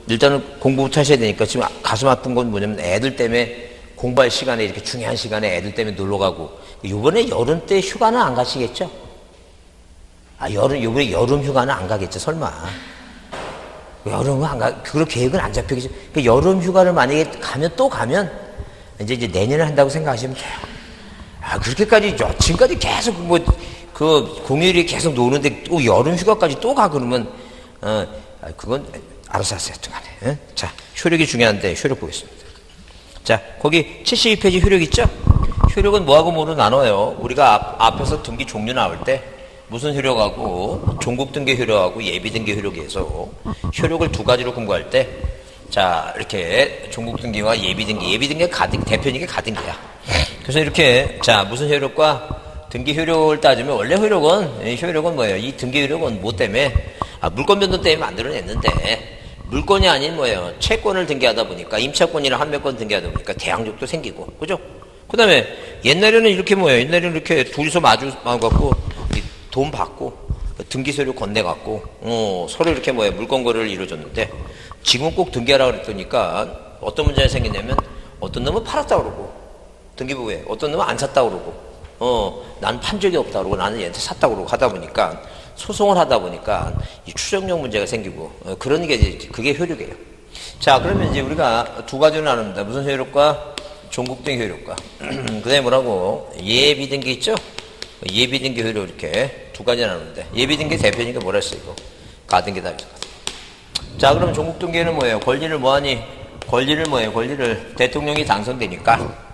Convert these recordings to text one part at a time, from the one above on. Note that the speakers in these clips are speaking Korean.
일단은 공부부터 하셔야 되니까 지금 가슴 아픈 건 뭐냐면 애들 때문에 공부할 시간에 이렇게 중요한 시간에 애들 때문에 놀러 가고 이번에 여름 때 휴가는 안 가시겠죠? 이번에 여름 휴가는 안 가겠죠? 설마. 여름은 안 가, 그런 계획은 안 잡히겠죠? 그러니까 여름 휴가를 만약에 가면 이제 내년에 한다고 생각하시면 돼요. 그렇게까지 지금까지 계속 공휴일이 계속 노는데 또 여름 휴가까지 또 가 그러면 그건 알아서 하세요. 간에. 자, 효력이 중요한데 효력 보겠습니다. 자, 거기 72페이지 효력 있죠? 효력은 뭐하고 뭐로 나눠요. 우리가 앞에서 등기 종류 나올 때 무슨 효력하고 종국 등기 효력하고 예비 등기 효력에서 효력을 두 가지로 공부할 때 자, 이렇게 종국 등기와 예비 등기가 대표적인 가등기야. 그래서 이렇게 자, 무슨 효력과 등기 효력을 따지면 원래 효력은 뭐예요? 이 등기 효력은 뭐 때문에 물권 변동 때문에 만들어냈는데 물권이 아닌 뭐예요? 채권을 등기하다 보니까 임차권이나 한매권 등기하다 보니까 대항력도 생기고 그죠? 그 다음에 옛날에는 이렇게 둘이서 마주갖고 돈 받고 등기서류 건네갖고 서로 이렇게 물권 거래를 이루어줬는데 지금 꼭 등기하라고 그랬더니까 어떤 문제가 생기냐면 어떤 놈은 팔았다 그러고 등기부에 어떤 놈은 안 샀다 그러고 난 판 적이 없다 그러고 나는 얘한테 샀다 그러고 하다 보니까 소송을 하다 보니까 이 추정력 문제가 생기고 그런 게 이제 그게 효력이에요. 자, 그러면 이제 우리가 두 가지로 나눕니다. 무슨 효력과 종국 등기 효력과 그다음에 뭐라고 예비 등기 있죠? 예비 등기 효력 이렇게 두 가지 나누는데 예비 등기 대표니까 뭐라 했어 이거 가등기다. 자, 그럼 종국 등기는 뭐예요? 권리를 뭐하니? 권리를 대통령이 당선되니까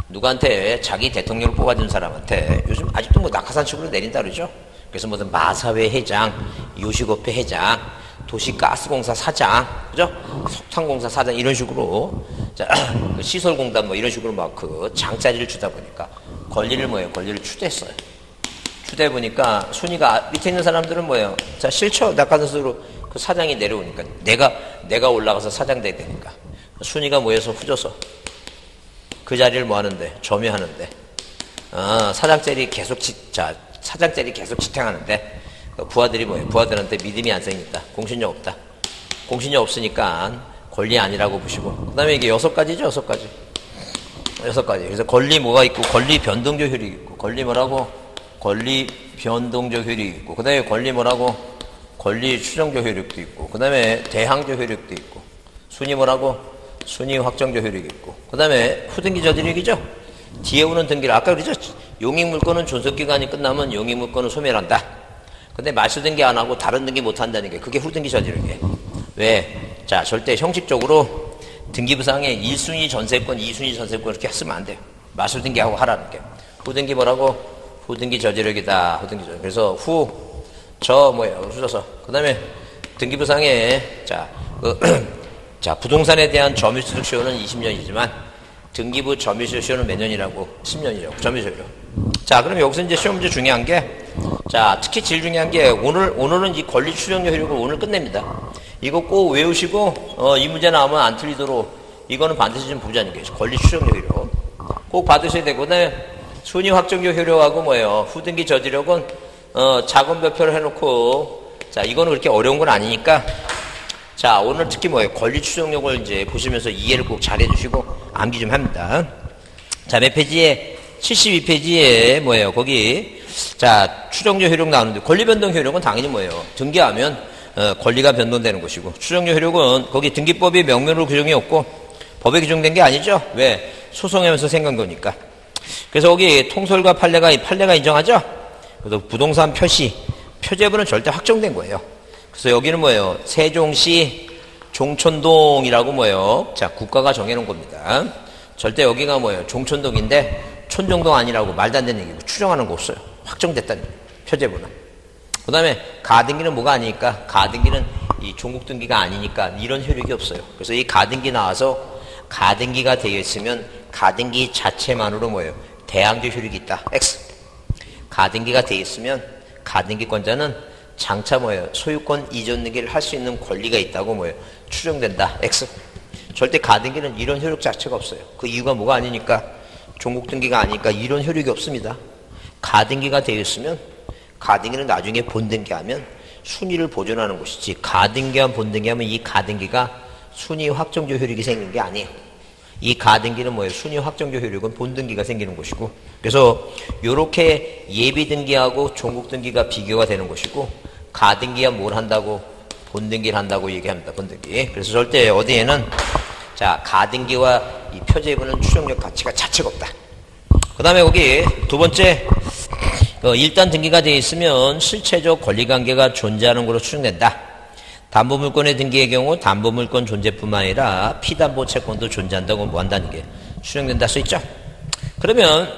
누구한테 자기 대통령을 뽑아준 사람한테 요즘 아직도 낙하산식으로 내린다 그러죠? 그래서 무슨 마사회 회장, 요식업회 회장, 도시가스공사 사장, 그죠? 석탄공사 사장 이런 식으로 자, 시설공단 이런 식으로 장자리를 주다 보니까 권리를 추대했어요. 추대 보니까 순위가 밑에 있는 사람들은 뭐예요? 자, 싫죠? 낙하산으로 그 사장이 내려오니까 내가 올라가서 사장 돼야 되니까 순위가 모여서 후져서 그 자리를 하는데 점유하는데 사장자리 계속 지탱하는데 부하들이 부하들한테 믿음이 안 생긴다. 공신력 없다. 공신력 없으니까 권리 아니라고 보시고 그 다음에 이게 6가지죠. 6가지. 그래서 권리 뭐가 있고 권리 변동적 효력이 있고 권리 뭐라고? 권리 변동적 효력이 있고 그 다음에 권리 뭐라고? 권리 추정적 효력도 있고 그 다음에 대항적 효력도 있고 순위 뭐라고? 순위 확정적 효력이 있고 그 다음에 후등기 저지력이죠. 뒤에 오는 등기를 아까 그러죠. 용익물권은 존속기간이 끝나면 용익물권은 소멸한다. 근데 말소 등기 안 하고 다른 등기 못 한다는 게 그게 후등기 저지력이에요. 왜? 자, 절대 형식적으로 등기부상에 1순위 전세권, 2순위 전세권 이렇게 쓰면 안 돼요. 말소 등기하고 하라는 게. 후등기 뭐라고? 후등기 저지력이다. 후등기 저지력. 그래서 후져서. 그 다음에 등기부상에 자, 부동산에 대한 점유소득 시효는 20년이지만 등기부 점유소득 시효는 몇 년이라고? 10년이라고. 점유소득. 자, 그럼 여기서 이제 시험 문제 중요한 게 자, 특히 제일 중요한 게 오늘은 이 권리 추정력 효력을 오늘 끝냅니다. 이거 꼭 외우시고 이 문제 나오면 안 틀리도록 이거는 반드시 좀 보자는 게 권리 추정력 효력 꼭 받으셔야 되고 그다음에 순위 확정적 효력하고 후등기 저지력은 자금별표를 해놓고 자, 이거는 그렇게 어려운 건 아니니까 자, 오늘 특히 권리 추정력을 이제 보시면서 이해를 꼭 잘 해주시고 암기 좀 합니다. 자, 몇 페이지에 72페이지에 거기 자, 추정적 효력 나오는데 권리 변동 효력은 당연히 등기하면 권리가 변동되는 것이고 추정적 효력은 거기 등기법이 명명으로 규정이 없고 법에 규정된 게 아니죠. 왜? 소송하면서 생긴 거니까. 그래서 거기 통솔과 판례가 인정하죠. 그래서 부동산 표제부는 절대 확정된 거예요. 그래서 여기는 세종시 종촌동이라고 자, 국가가 정해놓은 겁니다. 절대 여기가 종촌동인데 촌정동 아니라고 말도 안 되는 얘기고 추정하는 거 없어요. 확정됐다는 표제부는. 그 다음에 가등기는 뭐가 아니니까 가등기는 이 종국등기가 아니니까 이런 효력이 없어요. 그래서 이 가등기 나와서 가등기가 되어 있으면 가등기 자체만으로 대항적 효력이 있다. X. 가등기가 되어 있으면 가등기권자는 장차 소유권 이전 등기를 할 수 있는 권리가 있다고 추정된다. X. 절대 가등기는 이런 효력 자체가 없어요. 그 이유가 뭐가 아니니까 종국등기가 아니니까 이런 효력이 없습니다. 가등기가 되어 있으면 가등기는 나중에 본등기하면 순위를 보존하는 것이지, 가등기와 본등기하면 이 가등기가 순위 확정조 효력이 생긴 게 아니에요. 이 가등기는 뭐예요? 순위 확정조 효력은 본등기가 생기는 것이고, 그래서 요렇게 예비등기하고 종국등기가 비교가 되는 것이고, 가등기가 뭘 한다고? 본등기를 한다고 얘기합니다. 본등기. 그래서 절대 어디에는 자, 가등기와 이 표제부는 추정력 가치가 자체가 없다. 그 다음에 거기 두 번째, 일단 등기가 되어 있으면 실체적 권리관계가 존재하는 것으로 추정된다. 담보물권의 등기의 경우 담보물권 존재뿐만 아니라 피담보 채권도 존재한다고 뭐 한다는 게 추정된다 써있죠. 그러면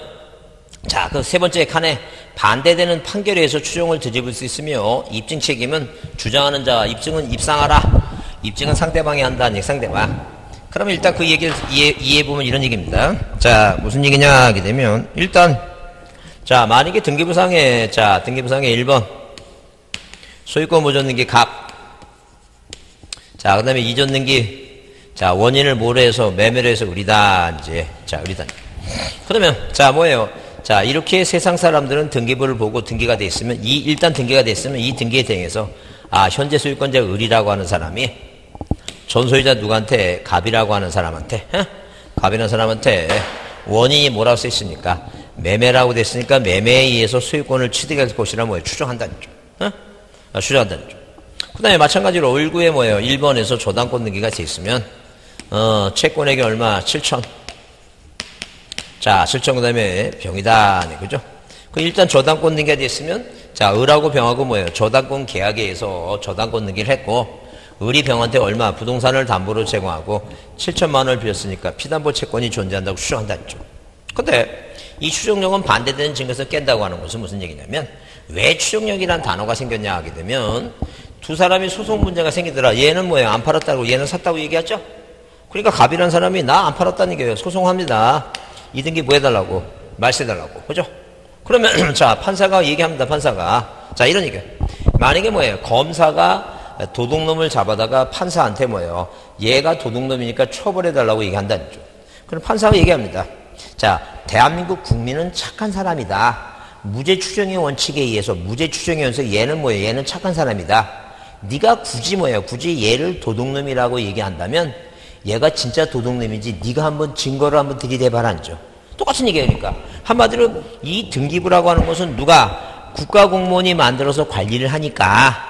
자, 그 세 번째 칸에 반대되는 판결에 의해서 추정을 뒤집을 수 있으며 입증 책임은 주장하는 자, 입증은 입상하라. 입증은 상대방이 한다는 얘기, 상대방. 그러면 일단 그 얘기를 이해해보면 이런 얘기입니다. 자, 무슨 얘기냐 하게 되면, 일단, 자, 만약에 등기부상에 1번, 소유권 보존 등기 갑. 자, 그 다음에 이전 등기, 자, 원인을 모래해서 매매를 해서 의리다, 이제. 자, 의리다. 그러면, 자, 뭐예요? 자, 이렇게 세상 사람들은 등기부를 보고 등기가 돼 있으면, 일단 등기가 돼 있으면 이 등기에 대해서, 현재 소유권자가 의리라고 하는 사람이, 전소유자 누구한테? 갑이라고 하는 사람한테, 갑이라는 사람한테 원인이 뭐라고 써 있으니까 매매라고 됐으니까 매매에 의해서 소유권을 취득할 것이라 뭐예요? 추정한다는 점. 추정한다는 점. 그 다음에 마찬가지로 1구에 뭐예요? 1번에서 저당권 등기가 돼 있으면, 채권액이 얼마? 7천. 자, 7천 그 다음에 병이다. 네, 그죠? 그 일단 저당권 등기가 돼 있으면, 자, 을하고 병하고 뭐예요? 저당권 계약에 의해서 저당권 등기를 했고, 을이 병한테 얼마? 부동산을 담보로 제공하고 7천만 원을 빌렸으니까 피담보 채권이 존재한다고 추정한다는 점. 근데 이 추정력은 반대되는 증거에서 깬다고 하는 것은 무슨 얘기냐면, 왜 추정력이란 단어가 생겼냐 하게 되면, 두 사람이 소송 문제가 생기더라. 얘는 뭐예요? 안 팔았다고, 얘는 샀다고 얘기하죠? 그러니까 갑이라는 사람이 나 안 팔았다는 얘기예요. 소송합니다. 이 등기 뭐 해달라고? 말세해달라고. 그죠? 그러면 자, 판사가 얘기합니다. 판사가. 자, 이런 얘기예요. 만약에 뭐예요? 검사가 도둑놈을 잡아다가 판사한테 뭐예요? 얘가 도둑놈이니까 처벌해달라고 얘기한다는 거죠. 그럼 판사가 얘기합니다. 자, 대한민국 국민은 착한 사람이다. 무죄 추정의 원칙에 의해서, 무죄 추정의 원칙, 얘는 뭐예요? 얘는 착한 사람이다. 네가 굳이 뭐예요? 굳이 얘를 도둑놈이라고 얘기한다면 얘가 진짜 도둑놈인지 네가 한번 증거를 한번 들이대봐라는 거죠. 똑같은 얘기니까. 한마디로 이 등기부라고 하는 것은 누가? 국가공무원이 만들어서 관리를 하니까,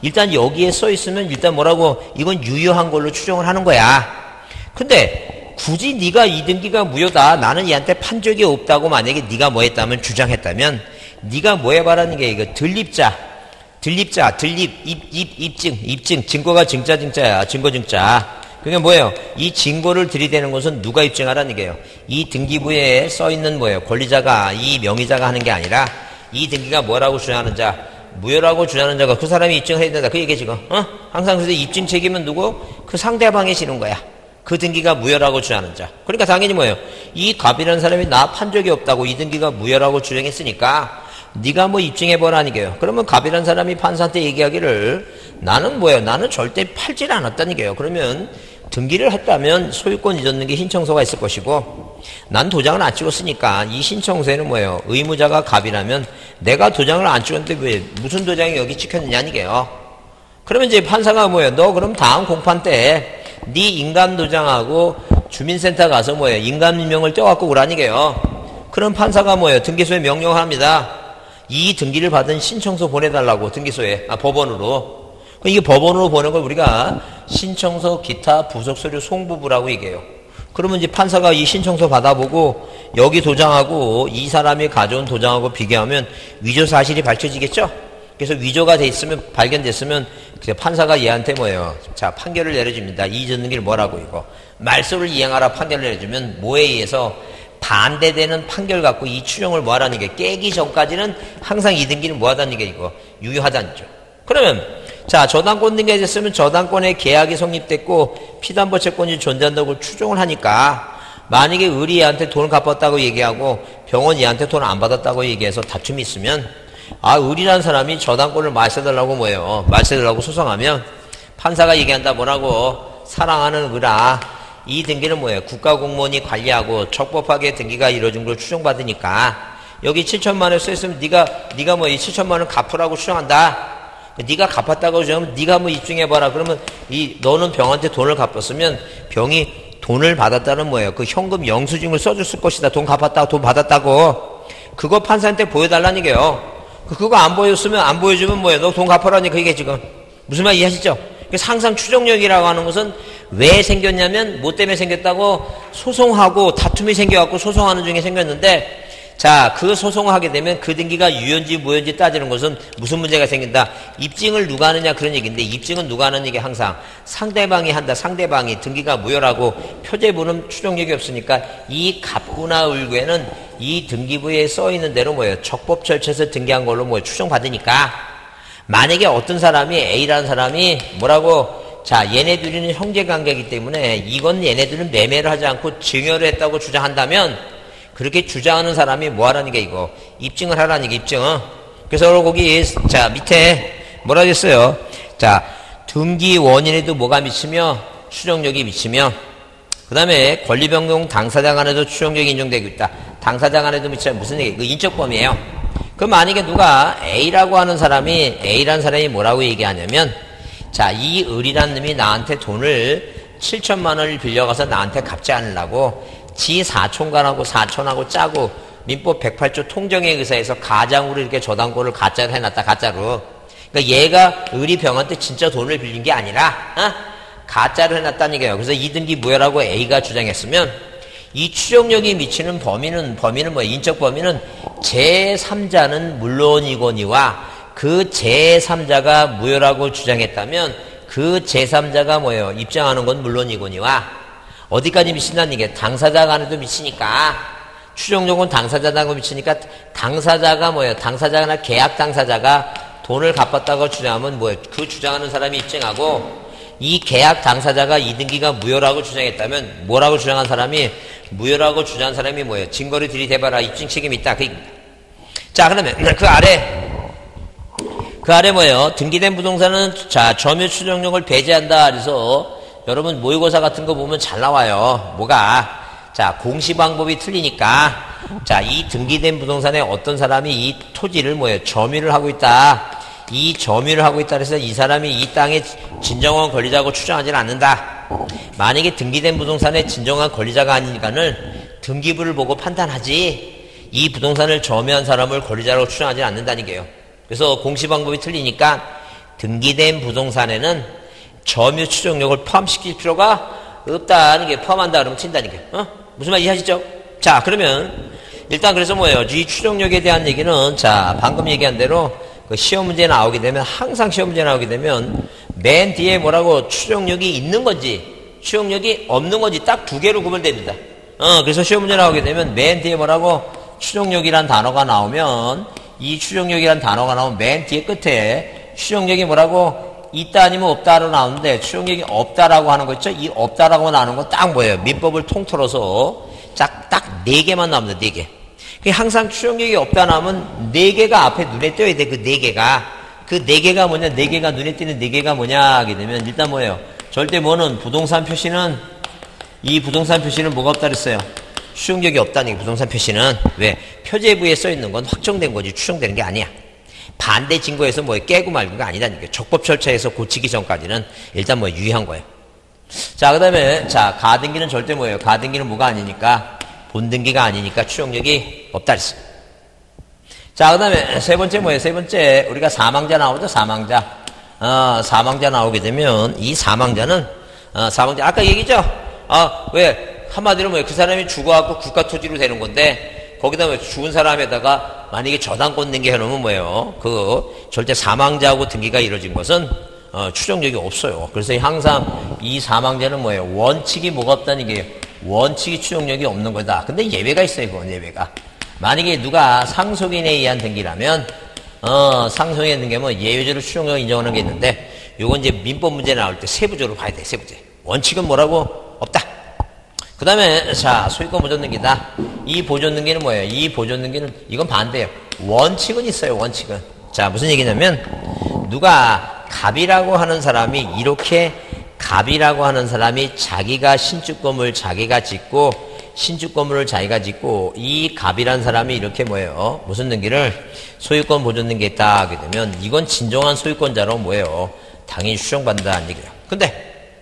일단 여기에 써 있으면 일단 뭐라고? 이건 유효한 걸로 추정을 하는 거야. 근데 굳이 네가 이 등기가 무효다, 나는 얘한테 판 적이 없다고 만약에 네가 뭐 했다면, 주장했다면, 네가 뭐 해봐라는 게 이거 입증, 증거가 증자야, 증거증자. 그게 뭐예요? 이 증거를 들이대는 것은 누가 입증하라는 얘기예요? 이 등기부에 써 있는 뭐예요? 권리자가, 이 명의자가 하는 게 아니라 이 등기가 뭐라고 주장하는 자, 무효라고 주장하는 자가 그 사람이 입증을 해야 된다. 그 얘기 지금. 항상 그래서 입증 책임은 누구? 그 상대방이 지는 거야. 그 등기가 무효라고 주장하는 자. 그러니까 당연히 뭐예요? 이 갑이라는 사람이 나 판 적이 없다고 이 등기가 무효라고 주장했으니까 네가 뭐 입증해보라는 게요. 그러면 갑이라는 사람이 판사한테 얘기하기를 나는 뭐예요? 나는 절대 팔질 않았다는 게요. 그러면 등기를 했다면 소유권 이전 등기 신청서가 있을 것이고, 난 도장을 안 찍었으니까 이 신청서에는 뭐예요? 의무자가 갑이라면 내가 도장을 안 찍었는데 왜 무슨 도장이 여기 찍혔느냐는 게요. 그러면 이제 판사가 뭐예요? 너 그럼 다음 공판 때 네 인감 도장하고 주민센터 가서 뭐예요? 인감 인명을 떼어갖고 오라는 게요. 그럼 판사가 뭐예요? 등기소에 명령을 합니다. 이 등기를 받은 신청서 보내달라고, 등기소에, 법원으로. 이게 법원으로 보낸 걸 우리가 신청서 기타 부속서류 송부부라고 얘기해요. 그러면 이제 판사가 이 신청서 받아보고 여기 도장하고 이 사람이 가져온 도장하고 비교하면 위조 사실이 밝혀지겠죠? 그래서 위조가 돼 있으면, 발견됐으면 판사가 얘한테 뭐예요? 자, 판결을 내려줍니다. 이전 등기를 뭐라고 이거? 말소를 이행하라 판결을 내려주면 뭐에 의해서 반대되는 판결 갖고 이 추정을 뭐하라는 게, 깨기 전까지는 항상 이 등기는 뭐하다는 게 이거? 유효하다는 죠. 그러면 자, 저당권 등기가 됐으면 저당권의 계약이 성립됐고 피담보 채권이 존재한다고 추정을 하니까, 만약에 의리한테 돈을 갚았다고 얘기하고 병원 얘한테 돈 안 받았다고 얘기해서 다툼이 있으면, 의리라는 사람이 저당권을 말세달라고 뭐예요? 말세달라고 소송하면 판사가 얘기한다. 뭐라고? 사랑하는 의라, 이 등기는 뭐예요? 국가공무원이 관리하고 적법하게 등기가 이루어진 걸 추정받으니까 여기 7천만 원 써있으면 네가 뭐 이 7천만 원 갚으라고 추정한다. 네가 갚았다고 주면 네가 한번 입증해봐라. 그러면 너는 병한테 돈을 갚았으면 병이 돈을 받았다는 뭐예요? 그 현금 영수증을 써줬을 것이다. 돈 갚았다고, 돈 받았다고. 그거 판사한테 보여달라는 게요. 그거 안 보여주면 뭐예요? 너 돈 갚아라니 그게 지금. 무슨 말 이해하시죠? 항상 추정력이라고 하는 것은 왜 생겼냐면 뭐 때문에 생겼다고 소송하고 다툼이 생겨갖고 소송하는 중에 생겼는데 자, 그 소송을 하게 되면 그 등기가 유효인지 무효인지 따지는 것은 무슨 문제가 생긴다? 입증을 누가 하느냐 그런 얘기인데 입증은 누가 하는 얘기 항상 상대방이 한다. 상대방이 등기가 무효라고 표제부는 추정력이 없으니까 이 갑구나 을구에는 이 등기부에 써 있는 대로 뭐예요? 적법 절차에서 등기한 걸로 뭐예요? 추정받으니까 만약에 어떤 사람이 A라는 사람이 뭐라고 자, 얘네들은 형제관계이기 때문에 이건 얘네들은 매매를 하지 않고 증여를 했다고 주장한다면 그렇게 주장하는 사람이 뭐 하라는 게 이거? 입증을 하라는 게 입증. 그래서 거기, 자, 밑에 뭐라 했어요? 자, 등기 원인에도 뭐가 미치며? 추정력이 미치며. 그 다음에 권리변경 당사자 간에도 추정력이 인정되고 있다. 당사자 간에도 미치면 무슨 얘기? 그 인적범위예요. 그럼 만약에 누가 A라고 하는 사람이, A라는 사람이 뭐라고 얘기하냐면, 자, 이 을이라는 놈이 나한테 돈을 7천만 원을 빌려가서 나한테 갚지 않으려고 지 사촌간하고 사촌하고 짜고 민법 108조 통정에 의사해서 가장으로 이렇게 저당권을 가짜로 해놨다. 가짜로. 그러니까 얘가 을이 병한테 진짜 돈을 빌린 게 아니라 가짜로 해놨다는 얘기예요. 그래서 이등기 무효라고 A가 주장했으면 이 추정력이 미치는 범위는 뭐 인적 범위는 제3자는 물론이거니와 그 제3자가 무효라고 주장했다면 그 제3자가 뭐예요? 입장하는 건 물론이거니와 어디까지 미친다는 얘기예요? 당사자 간에도 미치니까 추정력은 당사자 간에도 미치니까 당사자가 뭐예요? 당사자나 계약 당사자가 돈을 갚았다고 주장하면 뭐예요? 그 주장하는 사람이 입증하고 이 계약 당사자가 이등기가 무효라고 주장했다면 뭐라고 주장한 사람이 무효라고 주장한 사람이 뭐예요? 증거를 들이대봐라. 입증 책임이 있다. 그 얘기입니다. 자, 그러면 그 아래 뭐예요? 등기된 부동산은 자, 점유 추정력을 배제한다. 그래서 여러분 모의고사 같은 거 보면 잘 나와요. 뭐가? 자, 공시 방법이 틀리니까 자, 이 등기된 부동산에 어떤 사람이 이 토지를 뭐예요? 점유를 하고 있다. 이 점유를 하고 있다. 그래서 이 사람이 이 땅에 진정한 권리자고 추정하지는 않는다. 만약에 등기된 부동산에 진정한 권리자가 아니니까는 등기부를 보고 판단하지 이 부동산을 점유한 사람을 권리자라고 추정하지는 않는다는 게요. 그래서 공시 방법이 틀리니까 등기된 부동산에는 점유 추정력을 포함시킬 필요가 없다는 게 포함한다 그러면 튄다는 게. 무슨 말 이해하시죠? 자, 그러면 일단 그래서 뭐예요? 이 추정력에 대한 얘기는 자, 방금 얘기한 대로 그 시험 문제 나오게 되면 항상 시험 문제 나오게 되면 맨 뒤에 뭐라고 추정력이 있는 건지 추정력이 없는 건지 딱 두 개로 구분됩니다. 그래서 시험 문제 나오게 되면 맨 뒤에 뭐라고 추정력이란 단어가 나오면 이 추정력이란 단어가 나오면 맨 뒤에 끝에 추정력이 뭐라고 있다 아니면 없다로 나오는데 추정력이 없다라고 하는 거 있죠? 이 없다라고 나오는 거 딱 뭐예요? 민법을 통틀어서 딱 4개만 나옵니다. 4개. 항상 추정력이 없다 나오면 4개가 앞에 눈에 띄어야 돼. 그 4개가. 그 4개가 뭐냐? 4개가 눈에 띄는 4개가 뭐냐? 하게 되면 일단 뭐예요? 절대 뭐는 부동산 표시는 이 부동산 표시는 뭐가 없다 그랬어요? 추정력이 없다는 게 부동산 표시는 왜? 표제부에 써 있는 건 확정된 거지 추정되는 게 아니야. 반대 증거에서 뭐 깨고 말고가 아니다니까. 적법 절차에서 고치기 전까지는 일단 뭐 유의한 거예요. 자, 그 다음에 자, 가등기는 절대 뭐예요? 가등기는 뭐가 아니니까 본등기가 아니니까 추정력이 없다 그랬어. 자, 그 다음에 세 번째 뭐예요? 세 번째 우리가 사망자 나오죠? 사망자. 사망자 나오게 되면 이 사망자는 사망자 아까 얘기죠? 왜? 한마디로 뭐예요? 그 사람이 죽어갖고 국가 토지로 되는 건데 거기다 뭐 죽은 사람에다가 만약에 저당권 등기 해놓으면 뭐예요? 그 절대 사망자하고 등기가 이루어진 것은 추정력이 없어요. 그래서 항상 이 사망자는 뭐예요? 원칙이 뭐가 없다는 게 원칙이 추정력이 없는 거다. 근데 예외가 있어요. 그건 예외가. 만약에 누가 상속인에 의한 등기라면 상속인 등기면 예외적으로 추정력을 인정하는 게 있는데 요건 이제 민법 문제 나올 때 세부적으로 봐야 돼. 세부적. 원칙은 뭐라고? 없다. 그 다음에 자, 소유권 보존 등기다. 이 보존 등기는 뭐예요? 이 보존 등기는 이건 반대예요. 원칙은 있어요. 원칙은. 자, 무슨 얘기냐면 누가 갑이라고 하는 사람이 이렇게 갑이라고 하는 사람이 자기가 신축 건물 자기가 짓고 신축 건물을 자기가 짓고 이 갑이란 사람이 이렇게 뭐예요? 무슨 등기를 소유권 보존 등기에 딱 하게 되면 이건 진정한 소유권자로 뭐예요? 당연히 추정받는다는 얘기예요. 근데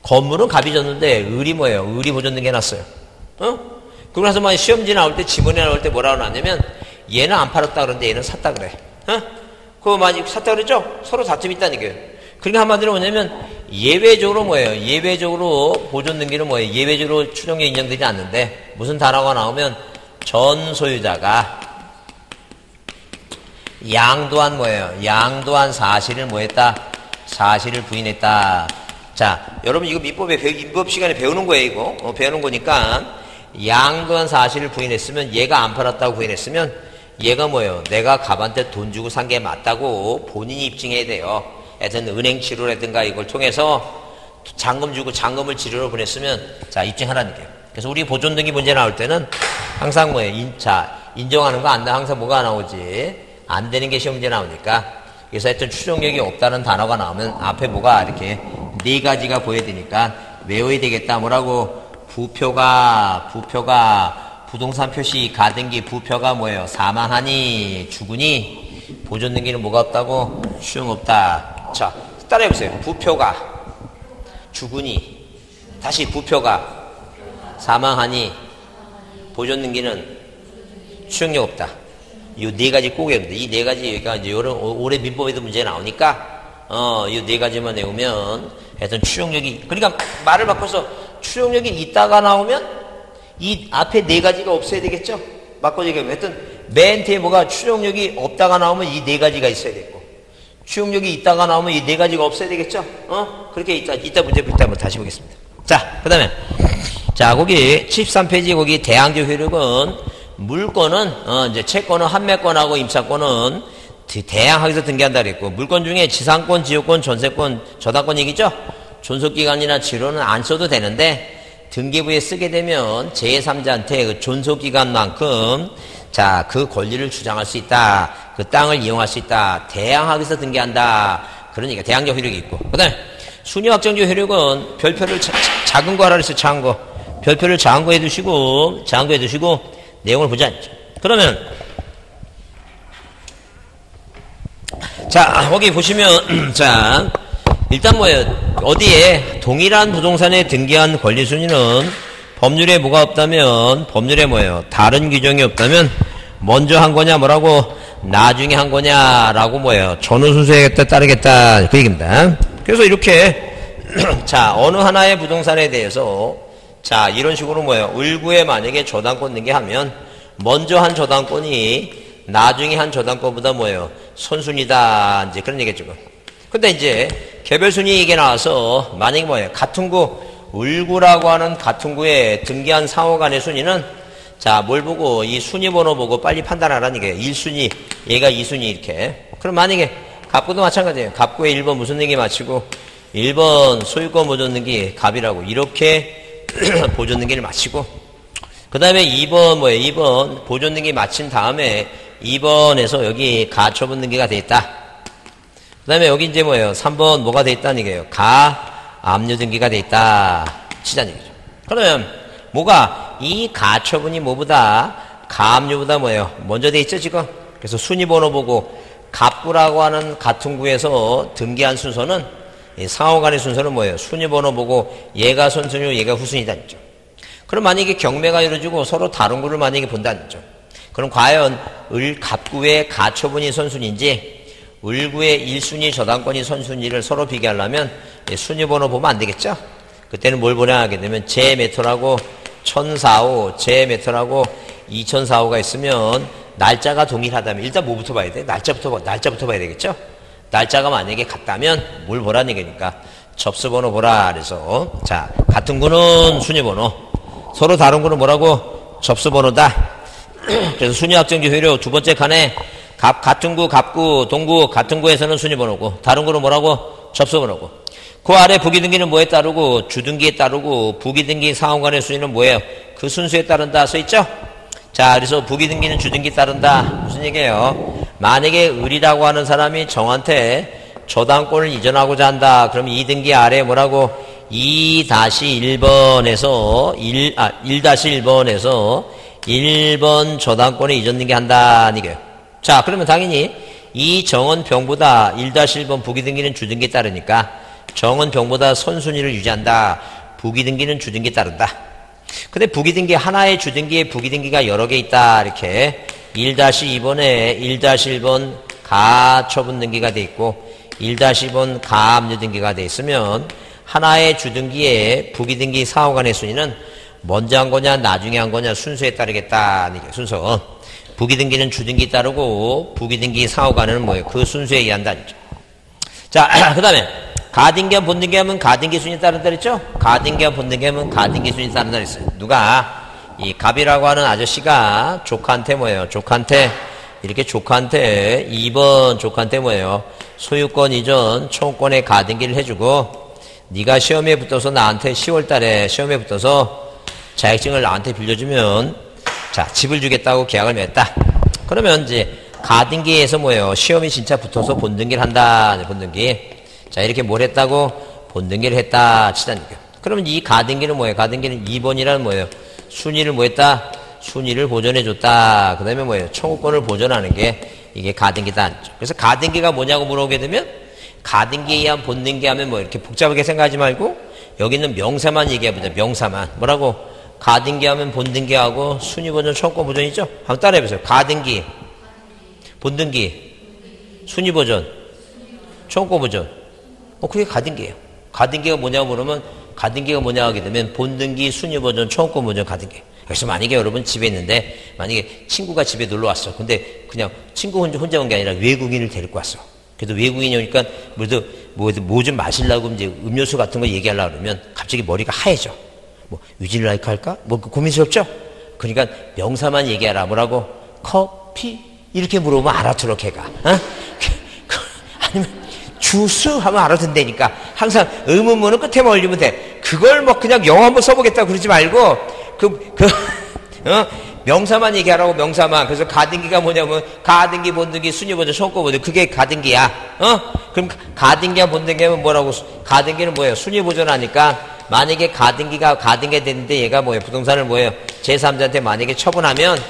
건물은 갑이 졌는데 을이 뭐예요? 을이 보존 등기 해놨어요. 그러고 나서 막 시험지 나올 때 지문에 나올 때 뭐라고 나왔냐면 얘는 안 팔았다 그러는데 얘는 샀다 그래. 그거 많이 샀다 그랬죠? 서로 다툼이 있다는 얘기예요. 그러니까 한마디로 뭐냐면 예외적으로 뭐예요? 예외적으로 보존 등기는 뭐예요? 예외적으로 추정이 인정되지 않는데 무슨 단어가 나오면 전 소유자가 양도한 뭐예요? 양도한 사실을 뭐했다? 사실을 부인했다. 자, 여러분 이거 민법 시간에 배우는 거예요, 이거. 배우는 거니까 양도한 사실을 부인했으면 얘가 안 팔았다고 부인했으면 얘가 뭐예요? 내가 갑한테 돈 주고 산 게 맞다고 본인이 입증해야 돼요. 하여튼 은행 치료라든가 이걸 통해서 잔금 주고 잔금을 치료로 보냈으면 자 입증하라는 얘기예요. 그래서 우리 보존 등기 문제 나올 때는 항상 뭐예요? 인정하는 거 안 나 항상 뭐가 나오지? 안 되는 게 시험 문제 나오니까 그래서 하여튼 추정력이 없다는 단어가 나오면 앞에 뭐가 이렇게 네 가지가 보여야 되니까 외워야 되겠다. 뭐라고? 부표가 부동산 표시 가등기 부표가 뭐예요? 사망하니 죽으니 보존 등기는 뭐가 없다고? 추정 없다. 자, 따라해보세요. 부표가 죽으니 다시 부표가 사망하니 보존 등기는 추정력 없다. 이 네 가지 꼭 외우는데 이 네 가지가 이제 올해 민법에도 문제 나오니까 이 네 가지만 외우면 하여튼 추정력이 그러니까 말을 바꿔서 추정력이 있다가 나오면 이 앞에 네 가지가 없어야 되겠죠? 바꿔서 얘기하면 하여튼 맨 뒤에 뭐가 추정력이 없다가 나오면 이 네 가지가 있어야 되고 추정력이 있다가 나오면 이 네 가지가 없어야 되겠죠? 그렇게 이따 문제 풀 때 한번 다시 보겠습니다. 자, 그 다음에 자 거기 73페이지 거기 대항조 효력은 물건은 이제 채권은 한매권하고 임차권은 대항하게서 등기한다 그랬고 물건 중에 지상권, 지역권, 전세권, 저당권 얘기죠? 존속기간이나 지로는 안 써도 되는데 등기부에 쓰게 되면 제3자한테 그 존속기간만큼 자, 그 권리를 주장할 수 있다. 그 땅을 이용할 수 있다. 대항하게서 등기한다. 그러니까 대항적 효력이 있고. 그 다음에 순위확정적 효력은 별표를 작은 거 하라 그랬어요. 작은 거. 별표를 작은 거 해두시고 내용을 보지 않죠. 그러면 자, 거기 보시면 자, 일단 뭐예요? 어디에 동일한 부동산에 등기한 권리 순위는 법률에 뭐가 없다면 법률에 뭐예요? 다른 규정이 없다면 먼저 한 거냐 뭐라고 나중에 한 거냐라고 뭐예요? 전후 순서에 따르겠다 그 얘기입니다. 그래서 이렇게 자 어느 하나의 부동산에 대해서 자 이런 식으로 뭐예요? 을구에 만약에 저당권 등기하면 먼저 한 저당권이 나중에 한 저당권보다 뭐예요? 선순위다 이제 그런 얘기죠. 근데 이제 개별 순위 얘기 나와서 만약에 뭐예요? 같은 구 을구라고 하는 같은 구에 등기한 상호 간의 순위는 자, 뭘 보고 이 순위 번호 보고 빨리 판단하라는 게 1순위, 얘가 2순위 이렇게. 그럼 만약에 갑구도 마찬가지예요. 갑구에 1번 무슨 등기 마치고 1번 소유권 보존 등기 갑이라고 이렇게 보존 등기를 마치고 그다음에 2번 뭐예요? 2번 보존 등기 마친 다음에 2번에서 여기 가처분 등기가 돼 있다. 그다음에 여기 이제 뭐예요? 3번 뭐가 돼 있다는 얘기예요. 압류 등기가 돼 있다. 치자는 얘기죠. 그러면 뭐가 이 가처분이 뭐보다 가압류보다 뭐예요? 먼저 돼 있죠 지금. 그래서 순위번호 보고 갑구라고 하는 같은 구에서 등기한 순서는 상호간의 순서는 뭐예요? 순위번호 보고 얘가 선순위고 얘가 후순위다 했죠. 그럼 만약에 경매가 이루어지고 서로 다른 구를 만약에 본다는 거죠. 그럼 과연 갑구의 가처분이 선순위인지 을구의 1순위 저당권이 선순위를 서로 비교하려면 순위번호 보면 안 되겠죠? 그때는 뭘 보냐 하게 되면 제메터라고 1004호, 제메터라고 2004호가 있으면 날짜가 동일하다면 일단 뭐부터 봐야 돼? 날짜부터 봐야 되겠죠? 날짜가 만약에 같다면 뭘 보라는 얘기니까 접수번호 보라. 그래서 자 같은 구는 순위번호, 서로 다른 구는 뭐라고? 접수번호다. 그래서 순위확정지 효력 두 번째 칸에 같은 구, 갑구, 동구, 같은 구에서는 순위번호고 다른 구는 뭐라고? 접수번호고. 그 아래 부기등기는 뭐에 따르고 주등기에 따르고 부기등기 상호간의 순위는 뭐예요? 그 순수에 따른다 써있죠? 자 그래서 부기등기는 주등기에 따른다. 무슨 얘기예요? 만약에 을이라고 하는 사람이 정한테 저당권을 이전하고자 한다. 그럼 이 등기 아래 뭐라고? 2-1번에서 1-1번에서 1번 저당권에 이전등기 한다는 얘기예요. 자, 그러면 당연히 이 정원병보다 1-1번 부기등기는 주등기에 따르니까 정원병보다 선순위를 유지한다. 부기등기는 주등기에 따른다. 근데 부기등기 하나의 주등기에 부기등기가 여러 개 있다. 이렇게 1-2번에 1-1번 가처분등기가 돼 있고 1-2번 가압류등기가 돼 있으면 하나의 주등기에 부기등기 사후간의 순위는 먼저 한 거냐 나중에 한 거냐 순서에 따르겠다. 이게 순서. 부기등기는 주등기 따르고 부기등기 사후간은 뭐예요? 그 순서에 의한다. 자, 그 다음에 가등기와 본등기 하면 가등기 순위 따른다 그랬죠? 가등기와 본등기 하면 가등기 순위 따른다 그랬어요. 누가? 이 갑이라고 하는 아저씨가 조카한테 뭐예요? 조카한테 2번 조카한테 뭐예요? 소유권 이전 청구권의 가등기를 해주고 네가 시험에 붙어서 나한테 10월 달에 시험에 붙어서 자격증을 나한테 빌려주면 자, 집을 주겠다고 계약을 맺었다. 그러면 이제 가등기에서 뭐예요? 시험이 진짜 붙어서 본등기를 한다. 본등기. 자, 이렇게 뭘 했다고? 본등기를 했다. 치자는 얘기예요. 그러면 이 가등기는 뭐예요? 가등기는 2번이라는 뭐예요? 순위를 뭐 했다? 순위를 보존해줬다. 그 다음에 뭐예요? 청구권을 보존하는 게 이게 가등기다. 그래서 가등기가 뭐냐고 물어보게 되면 가등기에 의한 본등기 하면 뭐 이렇게 복잡하게 생각하지 말고 여기 있는 명사만 얘기해보자. 명사만. 뭐라고? 가등기 하면 본등기하고 순위 보존, 청구권 보존이죠? 한번 따라해보세요. 가등기, 본등기, 순위 보존, 청구권 보존. 그게 가등기예요. 가등기가 뭐냐고 물으면 가등기가 뭐냐고 하게 되면 본등기, 순위 보존, 청구권 보존, 가등기. 그래서 만약에 여러분 집에 있는데 만약에 친구가 집에 놀러 왔어. 근데 그냥 친구 혼자 온 게 아니라 외국인을 데리고 왔어. 그래도 외국인이 오니까 뭐 좀 마시려고 이제 음료수 같은 거 얘기하려고 그러면 갑자기 머리가 하얘져. 뭐 위즐라이크 할까? 뭐 고민스럽죠? 그러니까 명사만 얘기하라. 뭐라고? 커피? 이렇게 물어보면 알아들어 걔가. 어? 아니면 주스 하면 알아듣는다니까. 항상 의문문은 끝에 올리면 돼. 그걸 뭐 그냥 영어 한번 써보겠다고 그러지 말고 명사만 얘기하라고. 명사만. 그래서 가등기가 뭐냐면 가등기, 본등기, 순위 보존, 청구권 보존. 그게 가등기야. 그럼 가등기와 본등기 하면 뭐라고? 가등기는 뭐예요? 순위 보존하니까 만약에 가등기가 됐는데 얘가 뭐예요? 부동산을 뭐예요? 제3자한테 만약에 처분하면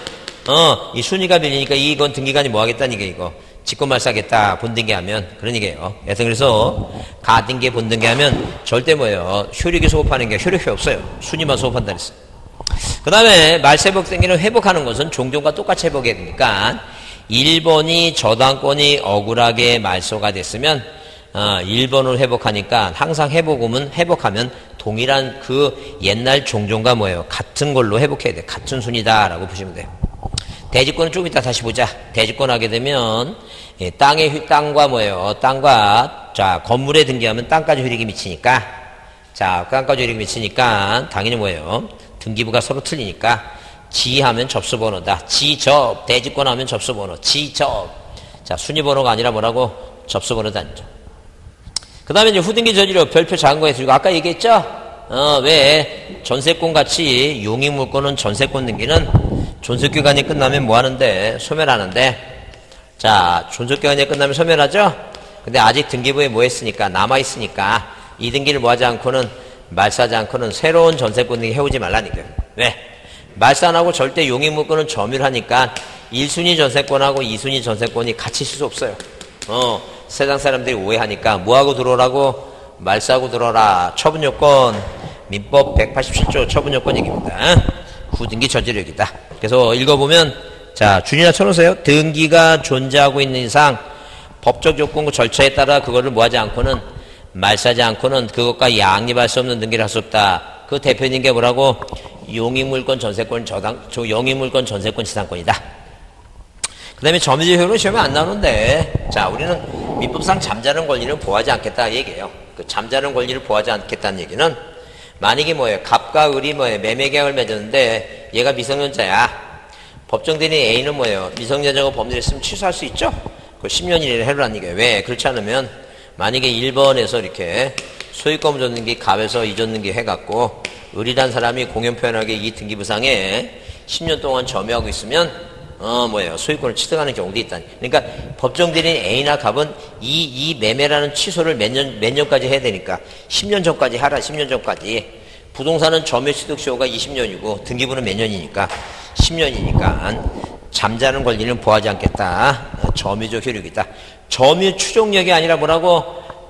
이 순위가 밀리니까 이건 등기관이 뭐 하겠다는 게 이거 직권말사하겠다. 본등기 하면 그런 얘기예요. 그래서 가등기, 본등기 하면 절대 뭐예요? 효력이 소급하는 게 효력이 없어요. 순위만 소급한다 그랬어요. 그 다음에 말세복 등기는 회복하는 것은 종종과 똑같이 회복해야 되니까 1번이 저당권이 억울하게 말소가 됐으면 1번을 회복하니까 항상 회복하면 동일한 그 옛날 종종과 뭐예요? 같은 걸로 회복해야 돼. 같은 순이다라고 보시면 돼요. 대지권은 좀 이따 다시 보자. 대지권 하게 되면 땅과 뭐예요? 땅과 자 건물에 등기하면 땅까지 효력이 미치니까 자 땅까지 효력이 미치니까 당연히 뭐예요? 등기부가 서로 틀리니까 지하면 접수번호다. 지접 대지권 하면 접수번호. 지접 자 순위번호가 아니라 뭐라고? 접수번호다. 그 다음에 이제 후등기 저지로 별표 작은 거 해주고 아까 얘기했죠? 왜 전세권 같이 용익물권은 전세권 등기는 존속기간이 끝나면 뭐 하는데? 소멸하는데 자 존속기간이 끝나면 소멸하죠? 근데 아직 등기부에 뭐 했으니까 남아있으니까 이 등기를 뭐 하지 않고는 말소하지 않고는 새로운 전세권 등기 해오지 말라니까요. 왜? 말소 안 하고 절대 용익물권은 점유하니까 1순위 전세권하고 2순위 전세권이 같이 있을 수 없어요. 세상 사람들이 오해하니까 뭐하고 들어오라고? 말소하고 들어오라. 처분요건 민법 187조 처분요건 얘기입니다. 후등기 저지력이다. 그래서 읽어보면 자 준이나 쳐놓으세요. 등기가 존재하고 있는 이상 법적 요건과 절차에 따라 그거를 뭐하지 않고는 말소하지 않고는 그것과 양립할 수 없는 등기를 할 수 없다. 그 대표적인 게 뭐라고? 용익물권 전세권 용익물권 전세권 지상권이다. 그 다음에 점유적 효력은 시험에 안 나오는데 자 우리는 민법상 잠자는 권리를 보호하지 않겠다 얘기예요. 그 잠자는 권리를 보호하지 않겠다는 얘기는 만약에 뭐예요? 갑과 을이 뭐예요? 매매계약을 맺었는데 얘가 미성년자야. 법정 대리인 A는 뭐예요? 미성년자가 범죄를 했으면 취소할 수 있죠? 그 10년 이내를 해라는 얘기예요. 왜? 그렇지 않으면 만약에 1번에서 이렇게 소유권 줬는기 갑에서 이줬는기 해갖고 을이란 사람이 공연 표현하게 이 등기부상에 10년 동안 점유하고 있으면 소유권을 취득하는 경우도 있다. 그러니까 법정대리인 A나 갑은 이 매매라는 취소를 몇 년까지 해야 되니까 10년 전까지 하라. 10년 전까지. 부동산은 점유 취득 시효가 20년이고 등기부는 몇 년이니까 10년이니까 잠자는 권리는 보하지 않겠다. 점유적 효력이다. 점유 추종력이 아니라 뭐라고?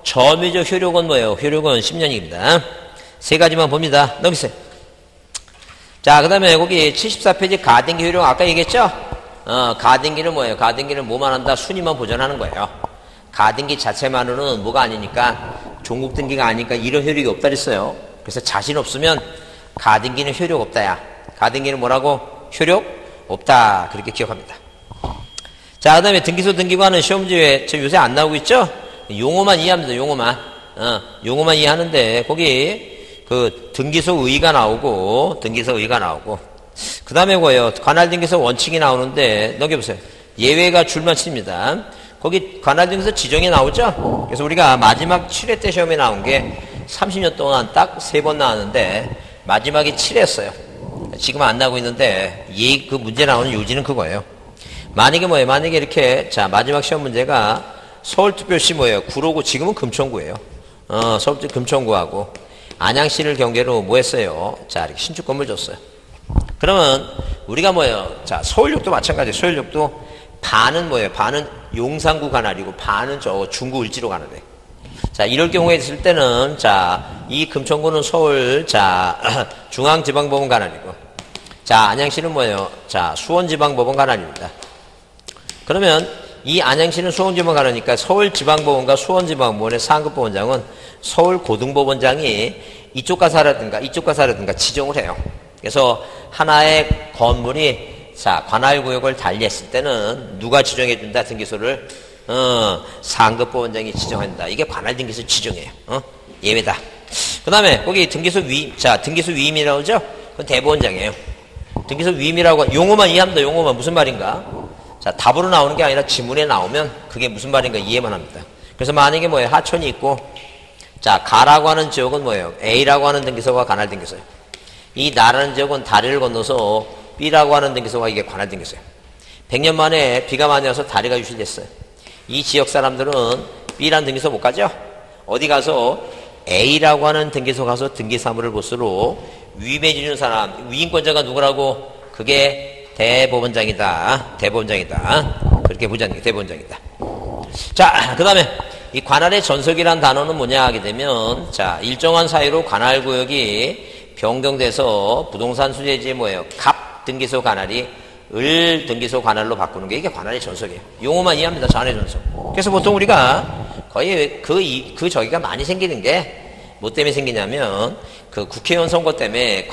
점유적 효력은 뭐예요? 효력은 10년입니다. 세 가지만 봅니다. 넘기세요. 자, 그 다음에 거기 74페이지 가등기 효력 아까 얘기했죠? 가등기는 뭐예요? 가등기는 뭐만 한다? 순위만 보존하는 거예요. 가등기 자체만으로는 뭐가 아니니까 종국 등기가 아니니까 이런 효력이 없다 그랬어요. 그래서 자신 없으면 가등기는 효력 없다야. 가등기는 뭐라고? 효력 없다. 그렇게 기억합니다. 자, 그 다음에 등기소 등기부하는 시험지에 요새 안 나오고 있죠? 용어만 이해합니다. 용어만. 용어만 이해하는데 거기 그 등기소 의의가 나오고 그 다음에 뭐예요? 관할 등기소 원칙이 나오는데 넘겨보세요. 예외가 줄만 칩니다. 거기 관할 등기소 지정이 나오죠? 그래서 우리가 마지막 7회 때 시험에 나온 게 30년 동안 딱 3번 나왔는데 마지막이 7회였어요. 지금 안 나오고 있는데 그 문제 나오는 요지는 그거예요. 만약에 뭐예요? 만약에 이렇게 자 마지막 시험 문제가 서울특별시 뭐예요? 구로구 지금은 금천구예요. 서울특 금천구하고 안양시를 경계로 뭐 했어요? 자 이렇게 신축 건물 줬어요. 그러면 우리가 뭐예요? 자 서울역도 마찬가지예요. 서울역도 반은 뭐예요? 반은 용산구 관할이고 반은 저 중구 을지로 관할이에요. 자, 이럴 경우에 있을 때는, 자, 이 금천구는 서울, 자, 중앙지방법원 관할이고, 자, 안양시는 뭐예요? 자, 수원지방법원 관할입니다. 그러면 이 안양시는 수원지방 관할이니까 서울지방법원과 수원지방법원의 상급법원장은 서울고등법원장이 이쪽 가사라든가 지정을 해요. 그래서 하나의 건물이, 자, 관할구역을 달리했을 때는 누가 지정해준다, 등기소를? 상급법원장이 지정한다. 이게 관할등기소 지정이에요. 예외다. 그 다음에 거기 등기소 위임, 자 등기소 위임이라고 하죠? 그건 대법원장이에요. 등기소 위임이라고 용어만 이해합니다. 용어만 무슨 말인가? 자 답으로 나오는 게 아니라 지문에 나오면 그게 무슨 말인가 이해만 합니다. 그래서 만약에 뭐예요? 하천이 있고 자 가라고 하는 지역은 뭐예요? A라고 하는 등기소가 관할등기소예요. 이 나라는 지역은 다리를 건너서 B라고 하는 등기소가 이게 관할등기소예요. 100년 만에 비가 많이 와서 다리가 유실됐어요. 이 지역 사람들은 B라는 등기소 못 가죠? 어디 가서 A라고 하는 등기소 가서 등기사무를 보수로 위임해주는 사람, 위임권자가 누구라고? 그게 대법원장이다. 그렇게 보자는 게 대법원장이다. 자, 그 다음에 이 관할의 전속이라는 단어는 뭐냐 하게 되면, 자, 일정한 사유로 관할구역이 변경돼서 부동산 수재지의 뭐예요? 갑 등기소 관할이 을 등기소 관할로 바꾸는 게 이게 관할의 전속이에요. 용어만 이해합니다. 관할의 전속. 그래서 보통 우리가 거의 그 저기가 많이 생기는 게 뭐 때문에 생기냐면 그 국회의원 선거 때문에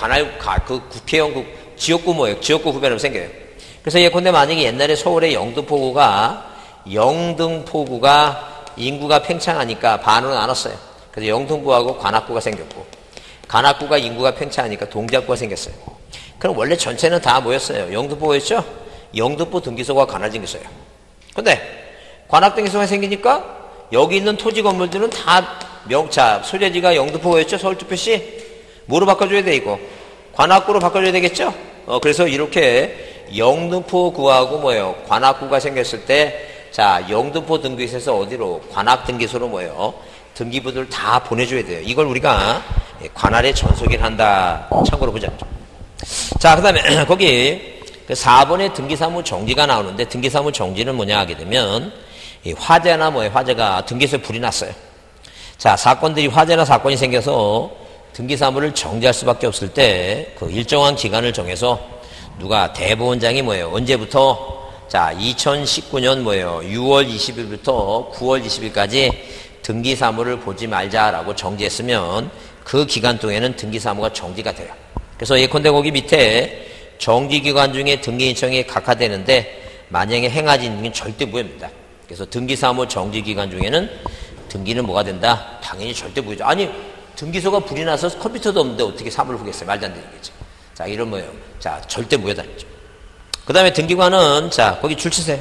그 국회의원 지역구 뭐예요? 지역구 후배로 생겨요. 그래서 예컨대 만약에 옛날에 서울의 영등포구가 인구가 팽창하니까 반으로 나눴어요. 그래서 영등포구하고 관악구가 생겼고 관악구가 인구가 팽창하니까 동작구가 생겼어요. 그럼 원래 전체는 다 뭐였어요? 영등포였죠? 영등포 등기소가 관할등기소예요. 근데 관할등기소가 생기니까 여기 있는 토지 건물들은 다 소재지가 영등포였죠? 서울특별시? 뭐로 바꿔줘야 돼 이거? 관악구로 바꿔줘야 되겠죠? 그래서 이렇게 영등포구하고 뭐예요? 관악구가 생겼을 때 자 영등포 등기소에서 어디로? 관악등기소로 뭐예요? 등기부들 다 보내줘야 돼요. 이걸 우리가 관할의 전속을 한다. 참고로 보자. 자, 그 다음에 거기 4번에 등기사무 정지가 나오는데 등기사무 정지는 뭐냐 하게 되면 이 화재나 화재가 등기소에 불이 났어요. 자, 화재나 사건이 생겨서 등기사무를 정지할 수밖에 없을 때 그 일정한 기간을 정해서 누가 대법원장이 언제부터 자, 2019년 6월 20일부터 9월 20일까지 등기사무를 보지 말자라고 정지했으면 그 기간 동안에는 등기사무가 정지가 돼요. 그래서 예컨대 거기 밑에 정지기간 중에 등기인청이 각하되는데 만약에 행하지 않는 게 절대 무효입니다. 그래서 등기사무 정지기간 중에는 등기는 뭐가 된다? 당연히 절대 무효죠. 아니 등기소가 불이 나서 컴퓨터도 없는데 어떻게 사무를 보겠어요? 말도 안 되는 거죠. 자 이런 뭐예요? 자 절대 무효다. 그 다음에 등기관은 자 거기 줄 치세요.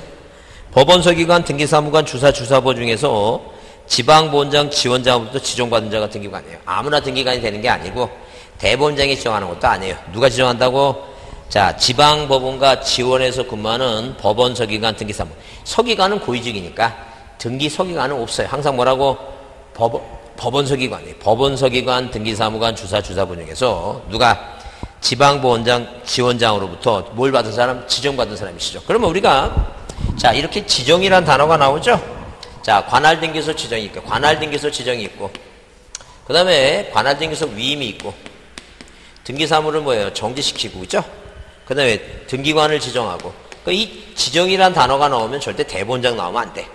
법원서기관, 등기사무관, 주사보 중에서 지방보원장, 지원장부터 지정받은 자가 등기관이에요. 아무나 등기관이 되는 게 아니고 대법원장이 지정하는 것도 아니에요. 누가 지정한다고? 자, 지방법원과 지원에서 근무하는 법원 서기관 등기사무. 서기관은 고위직이니까 등기 서기관은 없어요. 항상 뭐라고? 법원 서기관이에요. 법원 서기관, 등기사무관, 주사부 중에서 누가 지방법원장, 지원장으로부터 뭘 받은 사람? 지정받은 사람이시죠. 그러면 우리가 자, 이렇게 지정이란 단어가 나오죠? 자, 관할등기소 지정이 있고, 관할등기소 지정이 있고, 그 다음에 관할등기소 위임이 있고, 등기사무를 뭐예요? 정지시키고, 그죠? 그 다음에 등기관을 지정하고, 그러니까 이 지정이란 단어가 나오면 절대 대법원장 나오면 안 돼.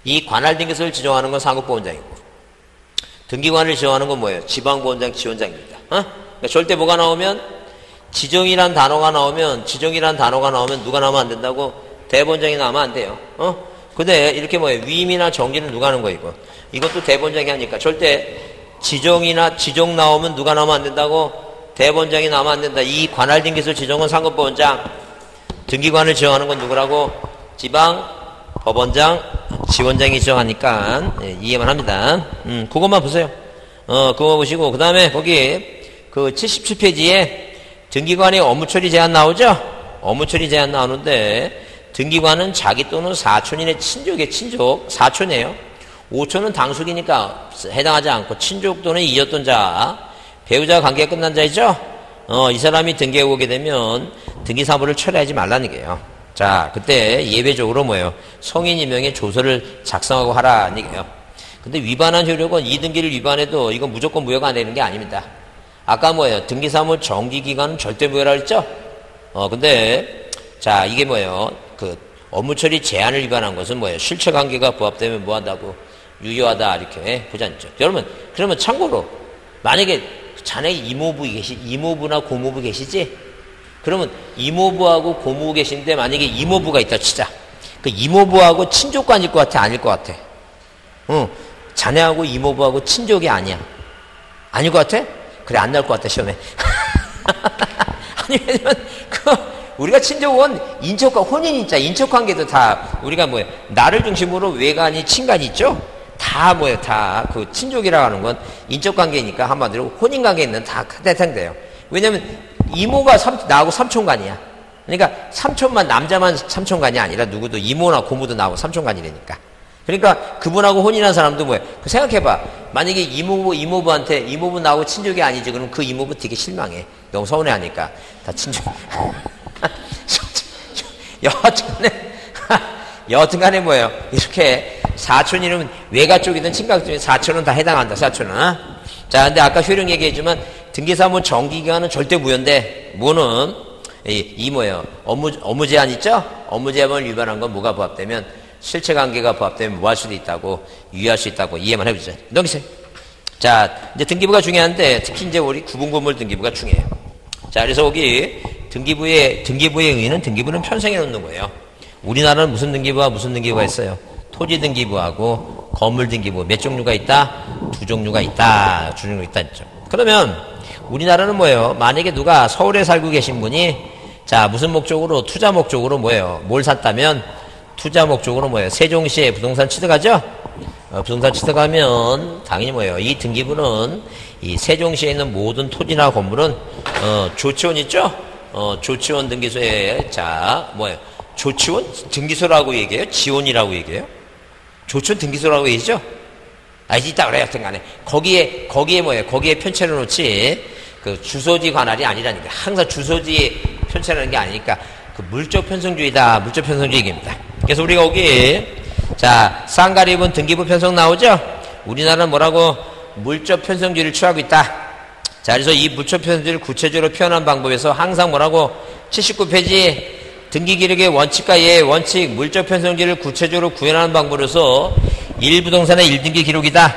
이 관할등기소를 지정하는 건 상급법원장이고, 등기관을 지정하는 건 뭐예요? 지방법원장, 지원장입니다. 그러니까 절대 뭐가 나오면 지정이란 단어가 나오면 누가 나오면 안 된다고? 대법원장이 나오면 안 돼요. 근데 이렇게 뭐예요? 위임이나 정지는 누가 하는 거이고, 이것도 대법원장이 하니까 절대 지정 나오면 누가 나오면 안 된다고? 대법원장이 나오면 안 된다. 이 관할등기소 지정은 상급법원장, 등기관을 지정하는 건 누구라고? 지방법원장, 지원장이 지정하니까 이해만 합니다. 그것만 보세요. 그거 보시고, 그 다음에 거기 그 77페이지에 등기관의 업무처리 제한 나오죠? 업무처리 제한 나오는데, 등기관은 자기 또는 사촌인의 친족, 사촌이에요. 5촌은 당숙이니까 해당하지 않고, 친족 또는 이었던 자, 배우자 관계가 끝난 자이죠? 이 사람이 등기에 오게 되면 등기사무를 처리하지 말라는 얘기예요. 자, 그때 예외적으로 뭐예요? 성인 임명의 조서를 작성하고 하라는 얘기예요. 근데 위반한 효력은 이 등기를 위반해도 이건 무조건 무효가 안 되는 게 아닙니다. 아까 뭐예요? 등기사무 정기기간은 절대 무효라 그랬죠? 근데, 자, 이게 뭐예요? 그, 업무처리 제한을 위반한 것은 뭐예요? 실체관계가 부합되면 뭐 한다고? 유효하다, 이렇게 보지 않죠. 여러분, 그러면 참고로, 만약에 자네 이모부나 고모부 계시지? 그러면 이모부하고 고모부 계신데 만약에 이모부가 있다 치자. 그 이모부하고 친족관일 것 같아? 아닐 것 같아? 자네하고 이모부하고 친족이 아니야. 아닐 것 같아? 그래, 안 나올 것 같다, 시험에. 아니, 왜냐면, 우리가 친족은 혼인인자, 인척관계도 다, 우리가 뭐예요? 나를 중심으로 외간이, 친간이 있죠? 다 뭐예요? 다 그 친족이라고 하는 건 인척관계니까 한마디로 혼인관계 있는 다 해당돼요. 왜냐면, 이모가 나하고 삼촌간이야. 그러니까 삼촌만, 남자만 삼촌간이 아니라 누구도 이모나 고모도 나하고 삼촌간이라니까. 그러니까 그분하고 혼인한 사람도 뭐예요? 생각해봐. 만약에 이모부한테 이모부 나하고 친족이 아니지. 그럼 그 이모부 되게 실망해. 너무 서운해하니까. 다 친족. 여하튼 간에 뭐예요? 이렇게 사촌 이름은 외가 쪽이든 친가 쪽이든 사촌은 다 해당한다. 사촌은. 자, 근데 아까 효령 얘기했지만 등기사무 정기기간은 절대 무효인데, 뭐는 이 뭐예요? 업무 제한 있죠? 업무 제한을 위반한 건 뭐가 부합되면, 실체관계가 부합되면 뭐 할 수도 있다고, 유의할 수 있다고 이해만 해보자. 넘기세요. 자, 이제 등기부가 중요한데, 특히 이제 우리 구분건물 등기부가 중요해요. 자, 그래서 여기 등기부의 의의는 등기부는 편성해 놓는 거예요. 우리나라는 무슨 등기부와 무슨 등기부가 있어요? 토지 등기부하고 건물 등기부 몇 종류가 있다? 두 종류가 있다. 있죠. 그러면 우리나라는 뭐예요? 만약에 누가 서울에 살고 계신 분이 자, 무슨 목적으로? 투자 목적으로 뭐예요? 뭘 샀다면 투자 목적으로 뭐예요? 세종시에 부동산 취득하죠? 부동산 취득하면 당연히 뭐예요? 이 등기부는 이 세종시에 있는 모든 토지나 건물은 조치원 있죠? 조치원 등기소에 자, 뭐예요? 조치원 등기소라고 얘기해요? 지원이라고 얘기해요? 조치원 등기소라고 얘기죠? 있다 그래요. 여튼 간에. 거기에 뭐예요? 거기에 편체를 놓지, 그 주소지 관할이 아니라니까. 항상 주소지에 편체라는 게 아니니까, 그 물적 편성주의다. 물적 편성주의 얘기입니다. 그래서 우리가 여기, 자, 쌍가리분 등기부 편성 나오죠? 우리나라는 뭐라고? 물적 편성주의를 취하고 있다. 자, 그래서 이 물적 편성주의를 구체적으로 표현한 방법에서 항상 뭐라고? 79페이지 등기기록의 원칙과 예의 원칙, 물적 편성주의를 구체적으로 구현하는 방법으로서 1부동산의 1등기 기록이다.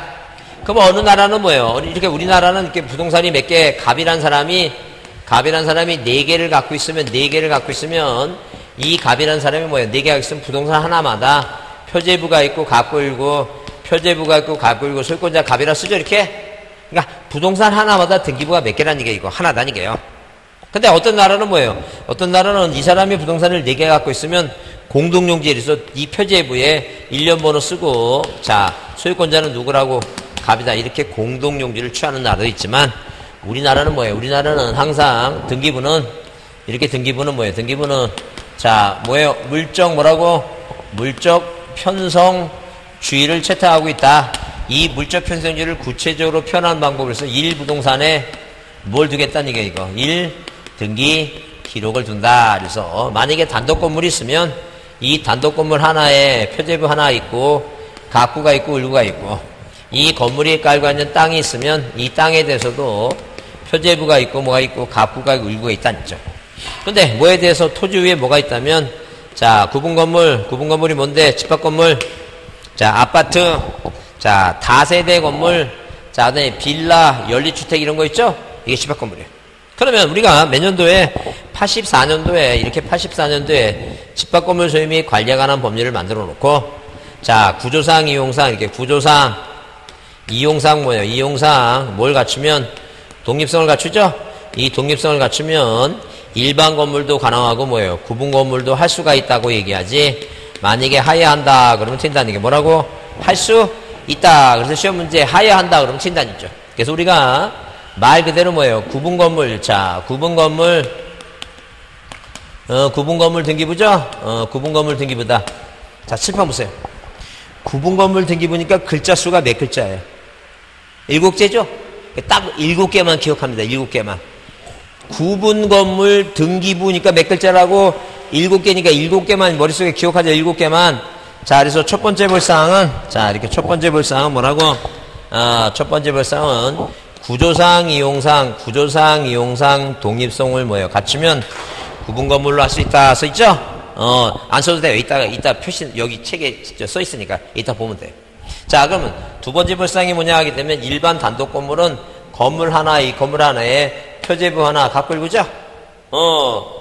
그럼 어느 나라는 뭐예요? 이렇게 우리나라는 이렇게 부동산이 몇 개, 갑이란 사람이 4개를 갖고 있으면, 이 갑이란 사람이 뭐예요? 4개 갖고 있으면 부동산 하나마다 표제부가 있고, 갑골고, 소유권자 갑이라 쓰죠, 이렇게? 그러니까 부동산 하나마다 등기부가 몇 개라는 얘기예요, 이거. 하나다는 얘기예요. 근데 어떤 나라는 뭐예요? 어떤 나라는 이 사람이 부동산을 4개 갖고 있으면 공동용지에서 이 표제부에 1년 번호 쓰고, 자, 소유권자는 누구라고? 갑이다. 이렇게 공동용지를 취하는 나라도 있지만, 우리나라는 뭐예요? 우리나라는 항상 등기부는 이렇게 등기부는 뭐예요? 등기부는 자 뭐예요? 물적 뭐라고? 물적 편성주의를 채택하고 있다. 이 물적 편성주의를 구체적으로 표현하는 방법으로서 1 부동산에 뭘 두겠다는 게 이거 1 등기 기록을 둔다. 그래서 만약에 단독 건물이 있으면 이 단독 건물 하나에 표제부 하나 있고 갑구가 있고 을구가 있고 이 건물이 깔고 있는 땅이 있으면 이 땅에 대해서도 표제부가 있고 뭐가 있고 갑구가 있고 을구가 있다는 거죠. 근데 뭐에 대해서 토지 위에 뭐가 있다면 자 구분건물이 뭔데? 집합건물 자 아파트 자 다세대 건물 자 그다음에 빌라 연립주택 이런 거 있죠? 이게 집합건물이에요. 그러면 우리가 몇 년도에 84년도에 이렇게 84년도에 집합건물 소유 및 관리에 관한 법률을 만들어 놓고 자 구조상 이용상 이렇게 구조상 이용상 뭐예요? 이용상 뭘 갖추면 독립성을 갖추죠? 이 독립성을 갖추면 일반 건물도 가능하고 뭐예요? 구분 건물도 할 수가 있다고 얘기하지. 만약에 하야한다 그러면 튄다는 게 뭐라고? 할 수 있다. 그래서 시험 문제 하야한다 그러면 튄다는 거죠. 그래서 우리가 말 그대로 뭐예요? 구분 건물 자 구분 건물 등기부죠? 구분 건물 등기부다. 자 칠판 보세요. 구분 건물 등기부니까 글자 수가 몇 글자예요? 7개죠? 딱 7개만 기억합니다. 7개만. 구분 건물 등기부니까 몇 글자라고? 7개니까 7개만 머릿속에 기억하자. 7개만. 자, 그래서 첫 번째 볼사항은 자, 이렇게 첫 번째 볼사항은 뭐라고? 첫 번째 볼사항은 구조상 이용상 독립성을 뭐예요? 갖추면 구분 건물로 할 수 있다. 써 있죠? 안 써도 돼요. 이따 표시 여기 책에 써 있으니까 이따 보면 돼요. 자, 그러면 두 번째 볼사항이 뭐냐 하게 되면 일반 단독 건물은 건물 하나, 이 건물 하나에 표제부 하나 갖고 일구죠?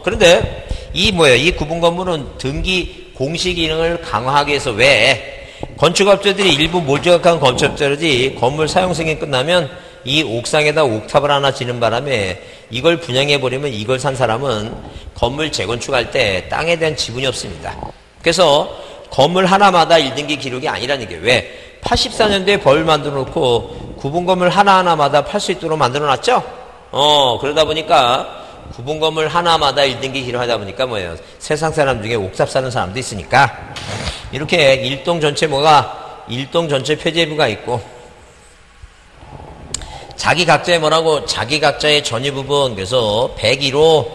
그런데 이 뭐예요? 이 구분 건물은 등기 공시 기능을 강화하기 위해서 왜 건축업자들이 일부 몰지각한 건축업자들이 건물 사용 승인 끝나면 이 옥상에다 옥탑을 하나 지는 바람에 이걸 분양해버리면 이걸 산 사람은 건물 재건축할 때 땅에 대한 지분이 없습니다. 그래서 건물 하나마다 1등기 기록이 아니라는 게 왜? 84년도에 법을 만들어 놓고 구분 건물 하나하나마다 팔 수 있도록 만들어 놨죠? 그러다 보니까 구분 건물 하나마다 1등기 기록하다 보니까 뭐예요? 세상 사람 중에 옥탑 사는 사람도 있으니까 이렇게 일동 전체 일동 전체 표제부가 있고 자기 각자의 뭐라고? 자기 각자의 전유 부분 그래서 101호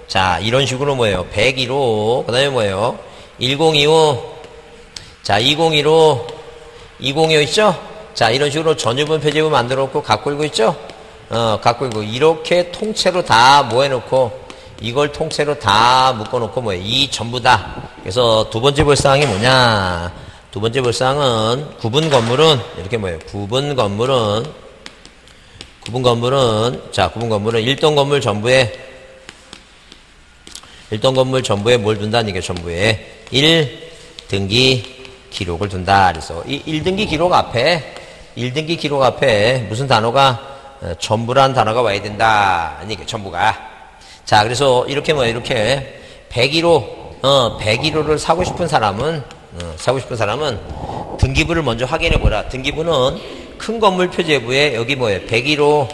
자 이런 식으로 뭐예요? 101호 그 다음에 뭐예요? 1025 자 2015 2025 있죠? 자 이런 식으로 전유분 표제부 만들어 놓고 갖고 있고 있죠? 갖고 있고 이렇게 통째로 다 모아놓고 이걸 통째로 다 묶어놓고 뭐예요? 이 전부 다. 그래서 두 번째 볼사항이 뭐냐? 두 번째 볼사항은 구분 건물은 이렇게 뭐예요? 구분 건물은 일동 건물 전부에 뭘 둔다는 게 전부에 1등기 기록을 둔다. 그래서 이 1등기 기록 앞에 무슨 단어가 전부란 단어가 와야 된다. 이게 전부가. 자, 그래서 이렇게 이렇게 101호를 사고 싶은 사람은 등기부를 먼저 확인해 보라. 등기부는 큰 건물 표제부에 여기 뭐예요? 101호.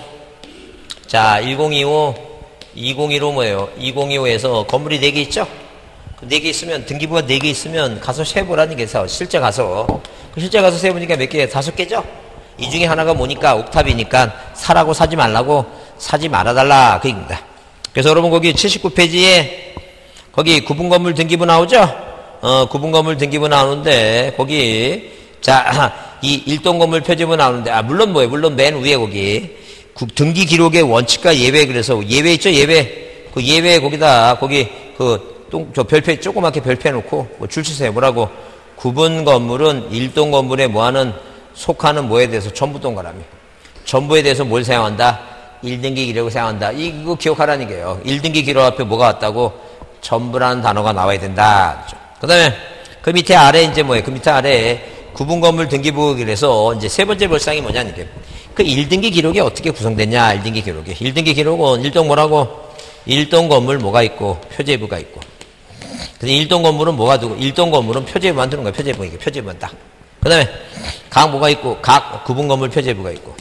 자, 1025, 2015 뭐예요? 2025에서 건물이 4개 있죠? 4개 있으면 등기부가 4개 있으면 가서 세보라는 게 실제 가서 세보니까 몇 개? 5개죠? 이 중에 하나가 뭐니까 옥탑이니까 사라고 사지 말라고 사지 말아달라 그 얘기입니다. 그래서 여러분 거기 79페이지에 거기 구분건물 등기부 나오죠? 구분건물 등기부 나오는데 거기 자 이 일동건물 표제부 나오는데 물론 물론 맨 위에 거기 등기 기록의 원칙과 예외 그래서 예외 있죠? 예외 그 예외 거기다 거기 저 별표 조그맣게 별표 해놓고 줄 치세요. 뭐라고? 구분 건물은 일동 건물에 뭐하는 속하는 뭐에 대해서 전부 동그라미. 전부에 대해서 뭘 사용한다? 1등기 기록을 사용한다. 이거 기억하라는 게요. 1등기 기록 앞에 뭐가 왔다고? 전부라는 단어가 나와야 된다. 그 다음에 그 밑에 아래 이제 뭐예요? 그 밑에 아래 구분 건물 등기부 그래서 이제 세 번째 볼상이 뭐냐는 게 그 1등기 기록이 어떻게 구성됐냐? 1등기 기록이. 1등기 기록은 일동 뭐라고? 일동 건물 뭐가 있고 표제부가 있고. 그래서 일동 건물은 뭐가 두고 일동 건물은 표제부만 두는 거야. 표제부 이게 표제부만 딱. 그 다음에 각 뭐가 있고 각 구분 건물 표제부가 있고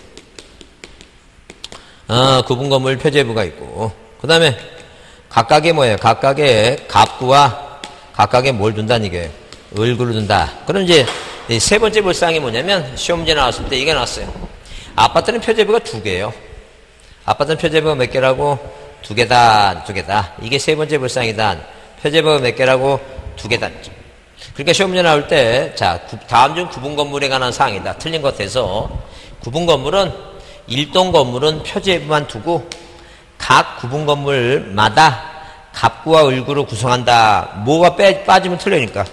구분 건물 표제부가 있고 그 다음에 각각의 뭐예요? 각각의 갑구와 각각의 뭘 둔다는 얘기예요. 을구를 둔다. 그럼 이제 세 번째 불상이 뭐냐면 시험 문제 나왔을 때 이게 나왔어요. 아파트는 표제부가 2개예요. 아파트는 표제부가 몇 개라고? 2개다. 2개다. 이게 세 번째 불상이다. 표제부가 몇 개라고? 2개다. 그러니까 시험 문제 나올 때, 자, 다음 중 구분 건물에 관한 사항이다. 틀린 것 같아서 구분 건물은 일동 건물은 표제부만 두고 각 구분 건물마다 갑구와 을구로 구성한다. 뭐가 빠지면 틀리니까.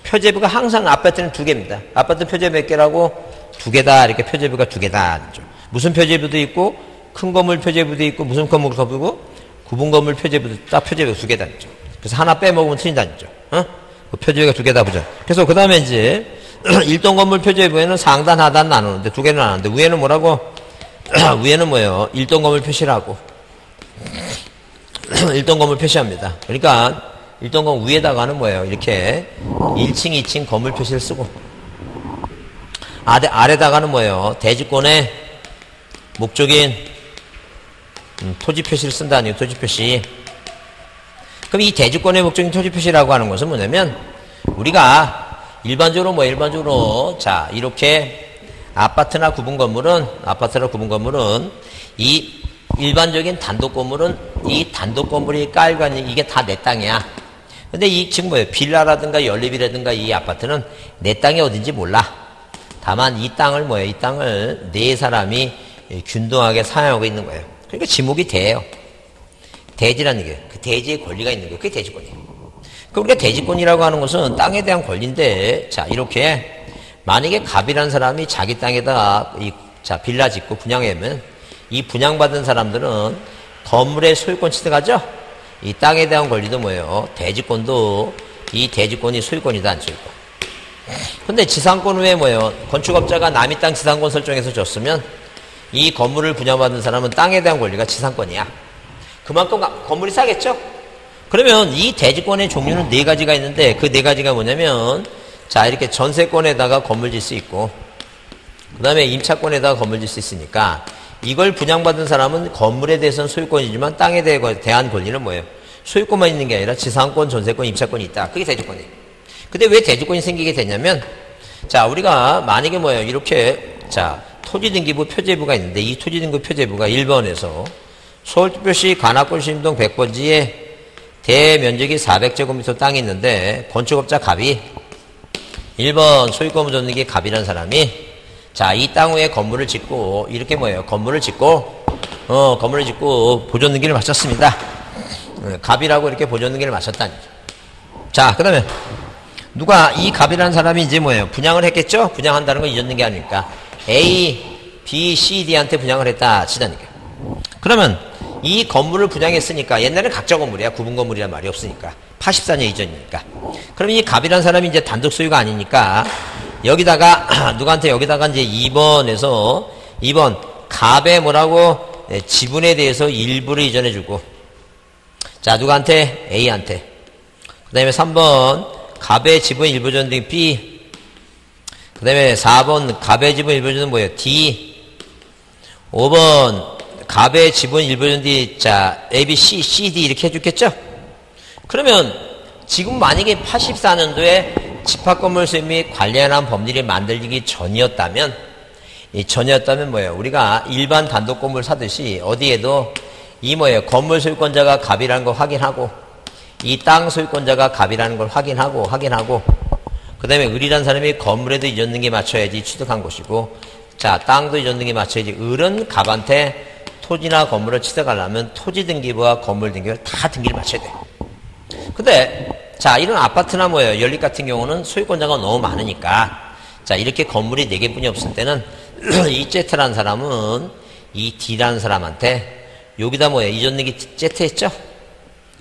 표제부가 항상 아파트는 2개입니다. 아파트 표제부 몇 개라고? 2개다. 이렇게 표제부가 2개다. 무슨 표제부도 있고, 큰 건물 표제부도 있고, 무슨 건물 표제부고, 구분 건물 표제부도 딱 표제부가 2개다. 그래서 하나 빼먹으면 틀린다죠. 어? 표제부가 2개다 보자. 그래서 그 다음에 이제, 일동 건물 표제부에는 상단, 하단 나누는데, 2개는 나누는데, 위에는 뭐라고? 위에는 뭐예요? 일동 건물 표시라고. 일동 건물 표시합니다. 그러니까, 일동 건물 위에다가는 뭐예요? 이렇게 1층, 2층 건물 표시를 쓰고, 아래다가는 뭐예요? 대지권의 목적인 토지 표시를 쓴다니요. 토지 표시. 그럼 이 대지권의 목적인 토지 표시라고 하는 것은 뭐냐면 우리가 일반적으로 자 이렇게 아파트나 구분 건물은 이 일반적인 단독 건물은 이 단독 건물이 깔고 있는 이게 다 내 땅이야. 근데 이 지금 뭐예요? 빌라라든가 연립이라든가 이 아파트는 내 땅이 어딘지 몰라. 다만 이 땅을 이 땅을 네 사람이 균등하게 사용하고 있는 거예요. 그러니까 지목이 돼요. 대지라는 게 그 대지의 권리가 있는 거예요. 그게 대지권이에요. 그러니까 대지권이라고 하는 것은 땅에 대한 권리인데, 자 이렇게 만약에 갑이라는 사람이 자기 땅에다가 빌라 짓고 분양하면 이 분양받은 사람들은 건물의 소유권 취득하죠. 이 땅에 대한 권리도 뭐예요? 대지권도 이 대지권이 소유권이다, 안 소유권. 근데 지상권 후에 뭐예요? 건축업자가 남의 땅 지상권 설정해서 줬으면 이 건물을 분양받은 사람은 땅에 대한 권리가 지상권이야. 그만큼 건물이 싸겠죠? 그러면 이 대지권의 종류는 4가지가 있는데 그 4가지가 뭐냐면 자 이렇게 전세권에다가 건물 질 수 있고 그 다음에 임차권에다가 건물 질 수 있으니까 이걸 분양받은 사람은 건물에 대해서는 소유권이지만 땅에 대한 권리는 뭐예요? 소유권만 있는 게 아니라 지상권, 전세권, 임차권이 있다. 그게 대지권이에요. 근데 왜 대지권이 생기게 되냐면 자 우리가 만약에 이렇게 자 토지등기부 표제부가 있는데 이 토지등기부 표제부가 1번에서 서울특별시 관악구 신동 100번지에 대면적이 400제곱미터 땅이 있는데 건축업자 갑이 1번 소유권 줬는 갑이라는 사람이 자 이 땅 위에 건물을 짓고 이렇게 건물을 짓고 보존등기를 마쳤습니다. 갑이라고 이렇게 보존등기를 마쳤다니. 자 그다음에 누가 이 갑이라는 사람이 이제 분양을 했겠죠? 분양한다는 건 잊었는 게 아닙니까? A, B, C, D한테 분양을 했다 치다니까. 그러면 이 건물을 분양했으니까 옛날에는 각자 건물이야. 구분 건물이란 말이 없으니까. 84년 이전이니까. 그럼 이 갑이라는 사람이 이제 단독 소유가 아니니까 여기다가 누구한테 여기다가 이제 2번 갑의 지분에 대해서 일부를 이전해 주고 자 누구한테? A한테. 그 다음에 3번 갑의 지분 일부 전등 B. 그 다음에 4번 갑의 지분 일부 전등 뭐예요? D. 5번 갑의 지분 일부 전등 자 A, B, C, C, D 이렇게 해줬겠죠? 그러면 지금 만약에 84년도에 집합건물 수입 및 관련한 법률이 만들기 전이었다면 뭐예요? 우리가 일반 단독 건물 사듯이 어디에도 이 건물 소유권자가 갑이라는 걸 확인하고 이 땅 소유권자가 갑이라는 걸 확인하고 그 다음에 을이라는 사람이 건물에도 이전등기 맞춰야지 취득한 것이고 자 땅도 이전등기 맞춰야지 을은 갑한테 토지나 건물을 취득하려면 토지등기부와 건물등기를 다 등기를 맞춰야 돼. 근데 자 이런 아파트나 연립 같은 경우는 소유권자가 너무 많으니까 자 이렇게 건물이 4개뿐이 없을 때는 이 Z라는 사람은 이 D라는 사람한테 여기다 이전등기 Z 했죠?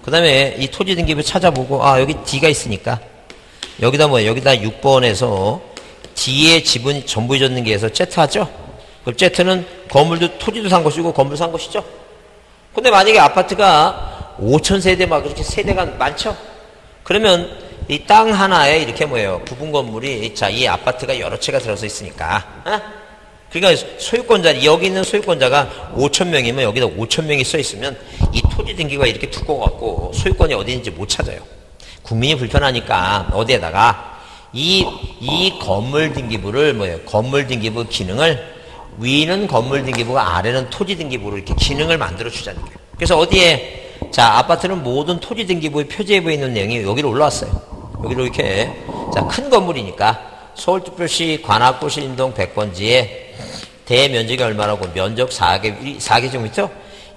그 다음에 이 토지등기부 찾아보고 여기 D가 있으니까 여기다 6번에서 D의 지분 전부 이전등기해서 Z 하죠? 그럼 Z는 건물도 토지도 산 것이고 건물 산 것이죠? 근데 만약에 아파트가 5,000세대 막 그렇게 세대가 많죠? 그러면 이 땅 하나에 이렇게 구분 건물이 자 이 아파트가 여러 채가 들어서 있으니까 그러니까 소유권자, 여기 있는 소유권자가 5,000명이면 여기다 5,000명이 써 있으면 이 토지 등기가 이렇게 두꺼워갖고 소유권이 어디 있는지 못 찾아요. 국민이 불편하니까 어디에다가 이 건물 등기부를 건물 등기부 기능을 위는 건물 등기부가 아래는 토지 등기부로 이렇게 기능을 만들어 주자는 거예요. 그래서 어디에 자 아파트는 모든 토지 등기부의 표제부에 있는 내용이 여기로 올라왔어요. 여기로 이렇게 자 큰 건물이니까 서울특별시 관악구시 인동 100번지에 대면적이 얼마라고 면적 4개제곱미터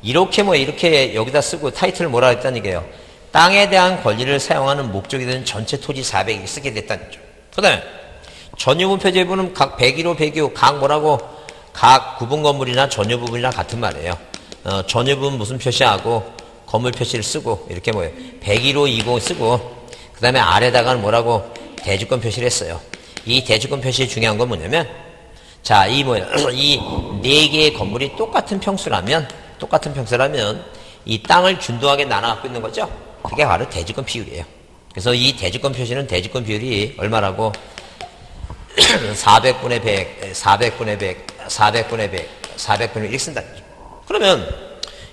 이렇게 이렇게 여기다 쓰고 타이틀을 뭐라 했다는 얘기예요. 땅에 대한 권리를 사용하는 목적이 되는 전체 토지 400이 쓰게 됐다는 거죠. 그 다음에 전유분 표제부는 각 101호 102호 각 뭐라고 각 구분 건물이나 전유 부분이랑 같은 말이에요. 전유 부분 무슨 표시하고 건물 표시를 쓰고 이렇게 101호 20 쓰고 그 다음에 아래다가는 뭐라고 대주권 표시를 했어요. 이 대주권 표시 중요한 건 뭐냐면 자, 이 네 개의 건물이 똑같은 평수라면 이 땅을 균등하게 나눠 갖고 있는 거죠. 그게 바로 대주권 비율이에요. 그래서 이 대주권 표시는 대주권 비율이 얼마라고 400분의 100, 400분의 100, 400분의 100, 400분의 100 이렇게 쓴다는 거죠. 그러면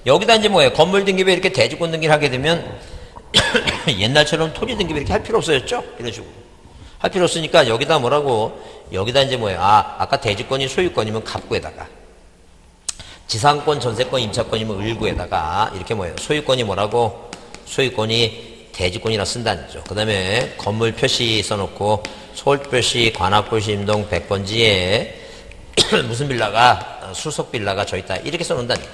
여기다 이제 건물 등기부에 이렇게 대주권 등기를 하게 되면 옛날처럼 토지 등기부 이렇게 할 필요 없어졌죠? 이런 식으로. 할 필요 없으니까 여기다 여기다 이제 아까 대주권이 소유권이면 갑구에다가 지상권, 전세권, 임차권이면 을구에다가 이렇게 소유권이 소유권이 대주권이라 쓴다는 거죠. 그 다음에 건물 표시 써놓고 서울특별시 관악구시 인동 100번지에 무슨 빌라가 수속 빌라가 저 있다 이렇게 써놓는다는 거죠.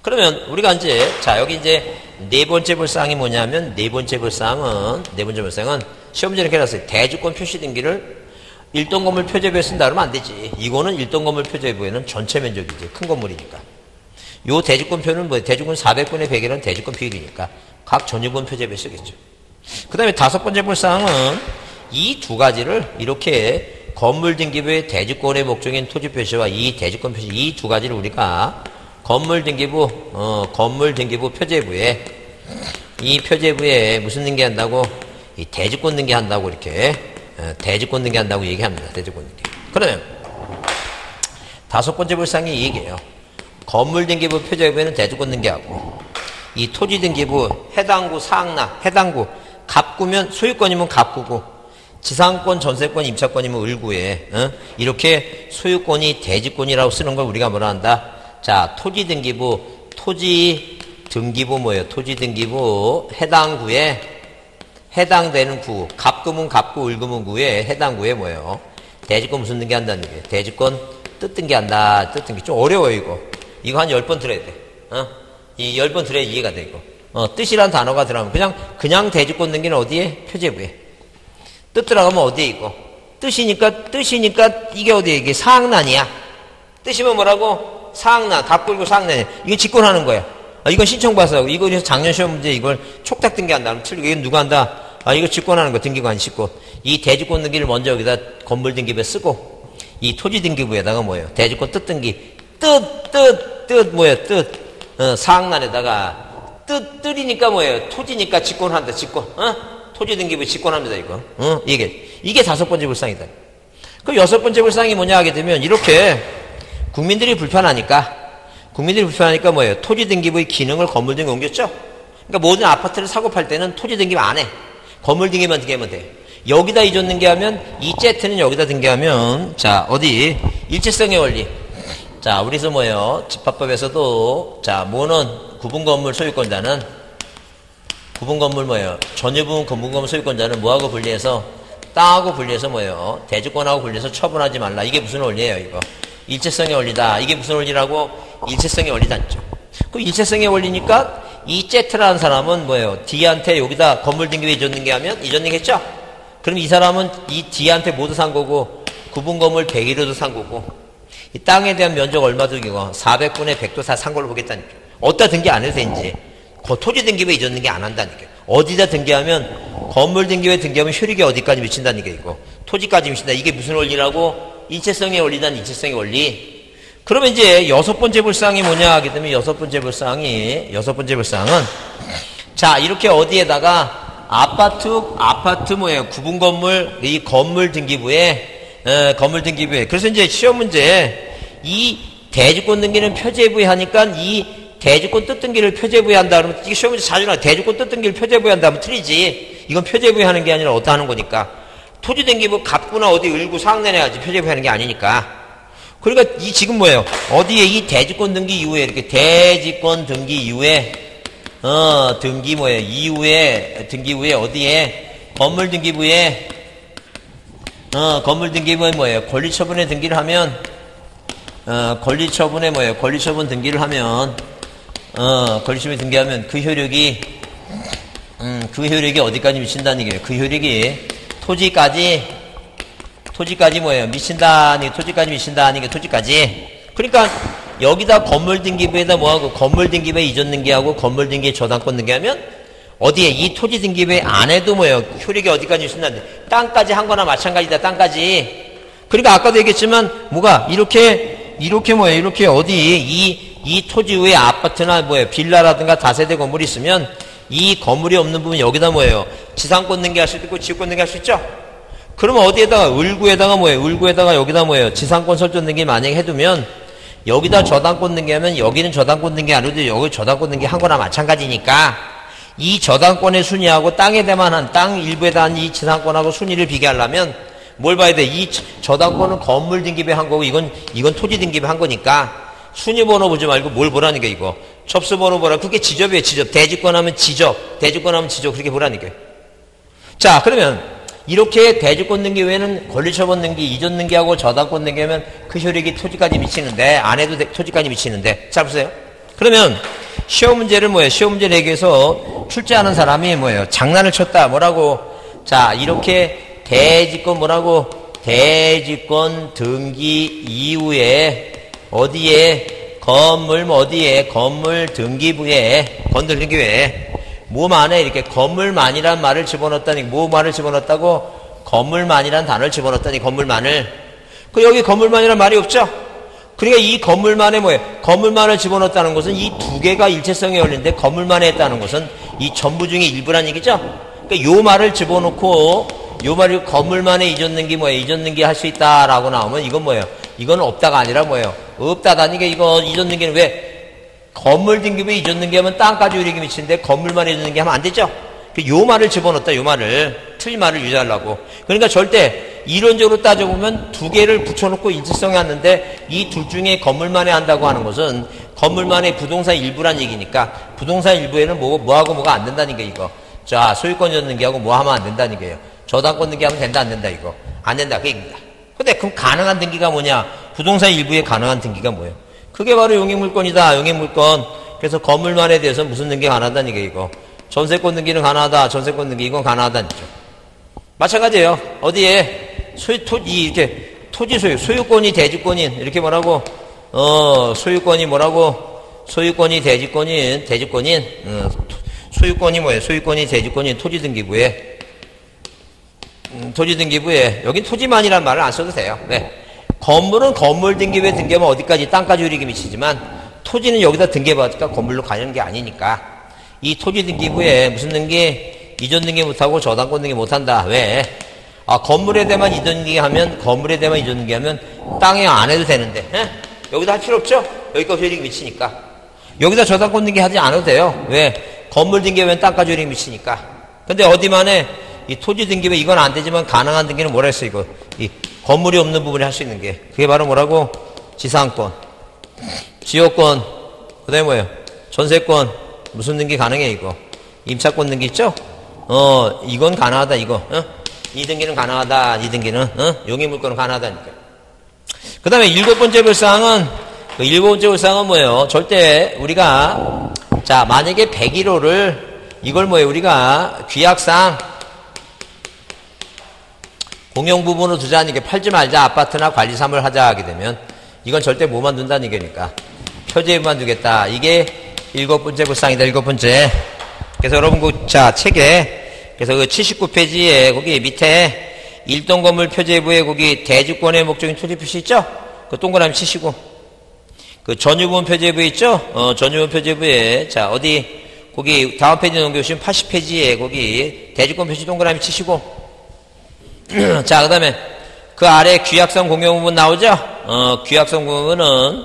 그러면 우리가 자 여기 이제 네 번째 불사항이 뭐냐면 네 번째 불사항은 시험지에 이렇게 해놨어요. 대주권 표시 등기를 일동 건물 표제부에 쓴다 그러면 안 되지. 이거는 일동 건물 표제부에는 전체 면적이지. 큰 건물이니까. 요 대주권표는 대주권 400분의 100이라는 대주권 비율이니까 각 전유분 표제부에 쓰겠죠. 그 다음에 다섯 번째 불사항은 이 두 가지를 이렇게 건물 등기부의 대주권의 목적인 토지 표시와 이 대주권 표시 이 두 가지를 우리가 건물 등기부 표제부에 이 표제부에 무슨 등기한다고 이 대주권 등기한다고 이렇게 대주권 등기한다고 얘기합니다. 대주권 등기. 그러면 다섯 번째 불사항이 이 얘기예요. 건물 등기부 표제부에는 대주권 등기하고 이 토지 등기부 해당구 사항나 해당구 갑구면 소유권이면 갑구고 지상권, 전세권, 임차권이면 을구에 이렇게 소유권이 대주권이라고 쓰는 걸 우리가 뭐라 한다? 자, 토지 등기부 해당구에 해당되는 구, 갑구면 갑구, 을구면 구에 해당구에 대주권 무슨 등기 한다는 얘기예요. 대주권 뜻 등기한다. 뜻 등기. 좀 어려워요, 이거. 이거 한 10번 들어야 돼. 이 10번 들어야 이해가 돼, 이거. 뜻이란 단어가 들어가면 그냥 대주권 등기는 어디에? 표제부에. 뜻 들어가면 어디에 있고? 뜻이니까 이게 어디에? 이게 사항란이야. 뜻이면 뭐라고? 사항란. 갑구고 사항란이야. 이거 직권하는 거야. 이건 신청받아서 이거 그래서 작년 시험 문제 이걸 촉탁 등기한다. 틀리고 이건 누가 한다? 이거 직권하는 거 등기관 직권. 이 대주권 등기를 먼저 여기다 건물 등기부에 쓰고 이 토지 등기부에다가 대주권 뜻 등기. 뜻. 사항란에다가 뜻이니까 토지니까 직권한다. 직권. 토지 등기부에 직권합니다. 이거. 이게 다섯 번째 불상이다. 그 여섯 번째 불상이 뭐냐 하게 되면 이렇게 국민들이 불편하니까 토지 등기부의 기능을 건물 등기에 옮겼죠? 그러니까 모든 아파트를 사고 팔 때는 토지 등기부 안 해. 건물 등기만 등기하면 돼. 여기다 이전 등기하면, 이 제트는 여기다 등기하면, 자, 어디? 일체성의 원리. 자, 우리서 집합법에서도, 자, 구분 건물 소유권자는, 전유분 구분 건물 소유권자는 뭐하고 분리해서, 땅하고 분리해서 대주권하고 분리해서 처분하지 말라. 이게 무슨 원리예요, 이거? 일체성의 원리다. 이게 무슨 원리라고? 일체성의 원리다. 그 일체성의 원리니까 이 제트라는 사람은 D한테 여기다 건물 등기부에 이전 등기하면 이전 등기했죠? 그럼 이 사람은 이 D한테 모두 산 거고 구분 건물 101호도 산 거고 이 땅에 대한 면적 얼마 등기고 400분의 100도 다 산 걸로 보겠다니까. 어디다 등기 안 해도 되는지. 토지 등기부에 이전 등기 안 한다니까. 어디다 등기하면 건물 등기부에 등기하면 효력이 어디까지 미친다니까 이거. 토지까지 미친다. 이게 무슨 원리라고? 일체성의 원리단 일체성의 원리. 그러면 이제 여섯 번째 불사항이 뭐냐 하게 되면 여섯 번째 불사항은 자 이렇게 어디에다가 아파트 구분 건물 이 건물 등기부에 그래서 이제 시험 문제 이 대주권 등기는 표제부에 하니까 이 대주권 뜻등기를 표제부에 한다 그러면 이게 시험 문제 자주 나와. 대주권 뜻등기를 표제부에 한다 하면 틀리지. 이건 표제부에 하는 게 아니라 어디다 하는 거니까. 토지 등기 뭐 갑구나 어디 을구 사항 내내야지 표제부에 하는 게 아니니까. 그러니까 이 지금 뭐예요? 어디에 이 대주권 등기 이후에 이렇게 대주권 등기 이후에 등기 뭐예요? 이후에 등기 후에 어디에 건물 등기부에 건물 등기부에 뭐예요? 권리처분에 등기를 하면 권리처분에 뭐예요? 권리처분 등기를 하면 권리처분에 등기하면 그 효력이 어디까지 미친다는 얘기예요? 그 효력이 토지까지 뭐예요? 미친다니 토지까지 미친다는 게 토지까지. 그러니까 여기다 건물 등기부에다 뭐하고 건물 등기부에 이전 등기하고 건물 등기에 저당권 등기하면 어디에 이 토지 등기부에 안에도 뭐예요? 효력이 어디까지 미친다는데 땅까지 한 거나 마찬가지다. 땅까지. 그러니까 아까도 얘기했지만 뭐가 이렇게 뭐예요? 이렇게 어디 이 토지 위에 아파트나 뭐예요? 빌라라든가 다세대 건물이 있으면 이 건물이 없는 부분 여기다 뭐예요? 지상권 등기할 수도 있고 지역권 등기할 수 있죠? 그러면 어디에다가 을구에다가 뭐예요? 을구에다가 여기다 뭐예요? 지상권 설정 등기 만약에 해두면 여기다 저당권 등기하면 여기는 저당권 등기 안 해도 여기 저당권 등기 한 거나 마찬가지니까 이 저당권의 순위하고 땅에 대한 땅 일부에 대한 이 지상권하고 순위를 비교하려면 뭘 봐야 돼? 이 저당권은 건물 등기부에 한 거고 이건 토지 등기부에 한 거니까 순위 번호 보지 말고 뭘 보라는 게 이거. 접수 번호 보라. 그게 지접이에요. 지접. 대주권 하면 지접. 대주권 하면 지접. 그렇게 보라는 게. 자, 그러면 이렇게 대주권 등기 외에는 권리처분 등기, 이전 등기하고 저당권 등기하면 그 효력이 토지까지 미치는데 안 해도 토지까지 미치는데. 자, 보세요. 그러면 시험 문제를 뭐예요? 시험 문제 내기에서 출제하는 사람이 뭐예요? 장난을 쳤다. 뭐라고? 자, 이렇게 대지권 뭐라고? 대지권 등기 이후에 어디에 건물 뭐 어디에 건물 등기부에 건물 등기부에 몸 안에 이렇게 건물만이란 말을 집어넣었다니 뭐 말을 집어넣었다고? 건물만이란 단어를 집어넣었다니 건물만을. 그 여기 건물만이란 말이 없죠? 그러니까 이 건물만에 뭐예요? 건물만을 집어넣었다는 것은 이 두 개가 일체성이 열린데 건물만에 했다는 것은 이 전부 중에 일부란 얘기죠? 그러니까 요 말을 집어넣고 요 말이 건물만에 이전 등기 뭐예요? 이전 등기 할 수 있다라고 나오면 이건 뭐예요? 이건 없다가 아니라 뭐예요? 없다다니까 이거 이전 등기는 왜? 건물 등기부에 이전 등기하면 땅까지 효력이 미치는데 건물만 이전 등기하면 안 되죠? 요 말을 집어넣었다. 요 말을. 틀린 말을 유지하려고. 그러니까 절대 이론적으로 따져보면 두 개를 붙여놓고 일치성이 왔는데 이 둘 중에 건물만에 한다고 하는 것은 건물만의 부동산 일부란 얘기니까 부동산 일부에는 뭐하고 뭐가 안 된다는 게 이거. 자, 소유권 이전 등기하고 뭐 하면 안 된다는 게요. 저당권 등기하면 된다 안 된다 이거. 안 된다 그 얘기입니다. 근데 그럼 가능한 등기가 뭐냐? 부동산 일부에 가능한 등기가 뭐예요? 그게 바로 용익물권이다. 용익물권. 그래서 건물만에 대해서 무슨 등기가 가능하다는 게 이거. 전세권 등기는 가능하다. 전세권 등기 이건 가능하다는 거죠. 마찬가지예요. 어디에 이렇게 토지 소유권이 대주권인 이렇게 뭐라고 소유권이 뭐라고 소유권이 대주권인 소유권이 뭐예요? 소유권이 대주권인 토지 등기부에 토지 등기부에 여긴 토지만이란 말을 안 써도 돼요. 네. 건물은 건물 등기부에 등기하면 어디까지 땅까지 효력이 미치지만 토지는 여기다 등기해봤으니까 건물로 가는 게 아니니까 이 토지 등기부에 무슨 등기? 이전 등기 못하고 저당권 등기 못한다. 왜? 건물에 대만 이전 등기하면 건물에 대만 이전 등기하면 땅에 안 해도 되는데 여기다 할 필요 없죠? 여기까지 효력이 미치니까 여기다 저당권 등기 하지 않아도 돼요. 왜? 건물 등기하면 땅까지 효력이 미치니까. 근데 어디만에 이 토지 등기부에 이건 안 되지만 가능한 등기는 뭐라 했어 이거? 이 건물이 없는 부분에 할 수 있는 게 그게 바로 뭐라고? 지상권, 지역권, 그 다음에 뭐예요? 전세권. 무슨 등기 가능해 이거? 임차권 등기 있죠? 이건 가능하다 이거. 이 등기는 가능하다. 이 등기는 용익물권은 가능하다니까. 그 다음에 일곱 번째 불상은 뭐예요? 절대 우리가 자 만약에 101호를 이걸 뭐예요? 우리가 규약상 공용부분으로 두자는 게 팔지 말자 아파트나 관리사무를 하자 하게 되면 이건 절대 뭐만 둔다는 얘기니까 표제만 두겠다. 이게 일곱 번째 불상이다. 일곱 번째. 그래서 여러분 자 책에 그래서 그 79페이지에 거기 밑에 일동건물 표제부에 거기 대주권의 목적인 토지 표시 있죠? 그 동그라미 치시고 그 전유분 표제부 있죠? 전유분 표제부에 자 어디 거기 다음 페이지 넘겨보시면 80페이지에 거기 대주권 표시 동그라미 치시고 자 그 다음에 그 아래 규약성 공용부분 나오죠? 규약성 공용은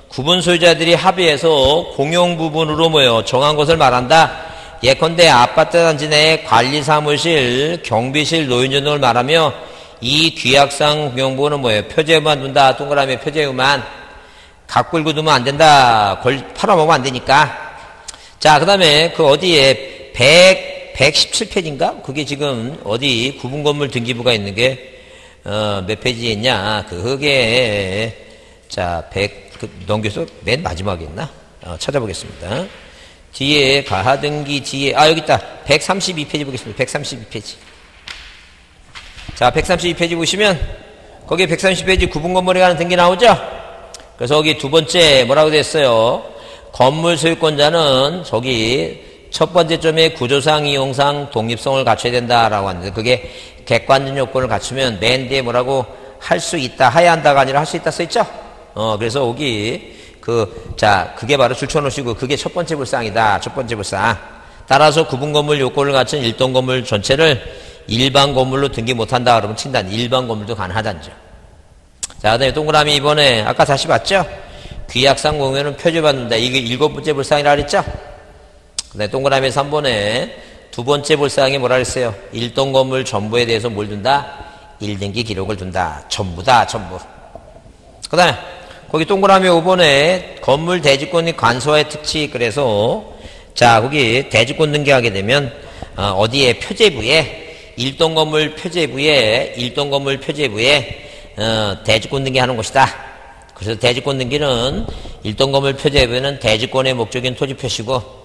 구분 소유자들이 합의해서 공용 부분으로 모여 정한 것을 말한다. 예컨대 아파트 단지 내 관리사무실, 경비실, 노인전 등을 말하며 이 규약상 공용부는 뭐예요? 표제만 둔다. 동그라미 표제만. 각불고 두면 안 된다. 팔아먹으면 안 되니까. 자, 그 다음에 그 어디에 117페이지인가? 그게 지금 어디 구분건물 등기부가 있는 게 몇 페이지에 있냐? 그게 자, 넘겨서 맨 마지막에 있나? 찾아보겠습니다. 뒤에 가하등기 뒤에 여기 있다. 132페이지 보겠습니다. 132페이지. 자, 132페이지 보시면 거기에 130페이지 구분건물에 관한 등기 나오죠? 그래서 거기 두 번째 뭐라고 됐어요? 건물 소유권자는 저기 첫 번째 점에 구조상, 이용상, 독립성을 갖춰야 된다라고 하는데 그게 객관적 요건을 갖추면 맨 뒤에 뭐라고 할 수 있다, 해야 한다가 아니라 할 수 있다 써있죠? 그래서 거기 그게 바로 줄쳐놓으시고 그게 첫 번째 불상이다. 첫 번째 불상. 따라서 구분건물 요건을 갖춘 일동 건물 전체를 일반 건물로 등기 못한다 그러면 친단. 일반 건물도 가능하단죠. 자, 그 다음에 동그라미 이번에 아까 다시 봤죠? 규약상 공유는 표제받는다. 이게 일곱 번째 불상이라 그랬죠? 그 다음에 동그라미 3번에 두 번째 불상이 뭐라 그랬어요? 일동 건물 전부에 대해서 뭘 둔다? 1등기 기록을 둔다. 전부다, 전부. 그 다음에 거기 동그라미 5번에 건물 대지권이 관소화의 특치. 그래서 자, 거기 대지권 등기하게 되면 어디에 표제부에 일동 건물 표제부에 대지권 등기하는 곳이다. 그래서 대지권 등기는 일동 건물 표제부에는 대지권의 목적인 토지 표시고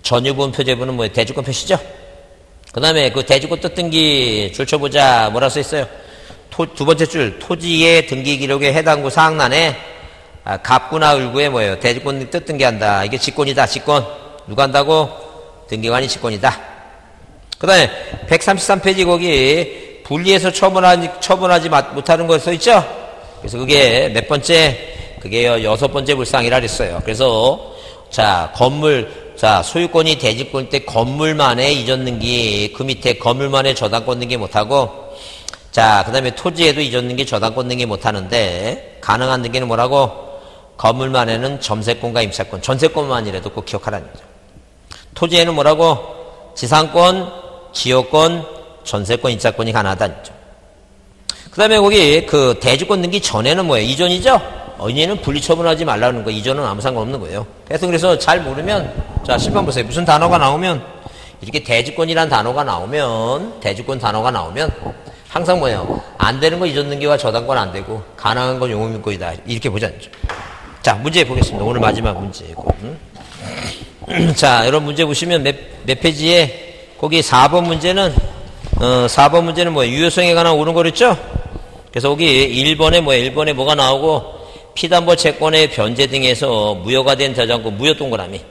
전유분 표제부는 뭐예요? 대지권 표시죠. 그 다음에 그 대지권 뜻 등기 줄쳐보자. 뭐라 써 있어요? 두 번째 줄 토지의 등기 기록에 해당구 사항란에 갑구나 을구에 뭐예요? 대지권 뜻 등기한다. 이게 직권이다. 직권. 누가 한다고? 등기관이 직권이다. 그 다음에 133페이지 거기 분리해서 처분하지 못하는 거 써있죠? 그래서 그게 몇 번째? 그게 여섯 번째 불상이라 그랬어요. 그래서 자, 소유권이 대지권일 때 건물만의 이전 등기, 그 밑에 건물만의 저당권 등기 못하고 자, 그 다음에 토지에도 이전 등기, 저당권 등기 못하는데 가능한 등기는 뭐라고? 건물만에는 점세권과 임차권, 전세권만이라도 꼭 기억하라는 거죠. 토지에는 뭐라고? 지상권, 지역권, 전세권, 임차권이 가능하다는 거죠. 그 다음에 거기 그 대지권 등기 전에는 뭐예요? 이전이죠? 이전은 분리처분하지 말라는 거. 이전은 아무 상관없는 거예요. 그래서 잘 모르면 자, 실판 보세요. 무슨 단어가 나오면 이렇게 대지권 단어가 나오면 항상 뭐예요? 안 되는 거 이전 등기와 저당권 안 되고 가능한 건 용의민권이다. 이렇게 보자는 거죠. 자, 문제 보겠습니다. 오늘 마지막 문제고. 자, 여러분 문제 보시면 몇 페이지에 거기 4번 문제는 4번 문제는 뭐예요? 유효성에 관한 옳은 거랬죠? 그래서 거기 1번에 뭐가 나오고 피담보 채권의 변제 등에서 무효가 된 저당권 무효 동그라미.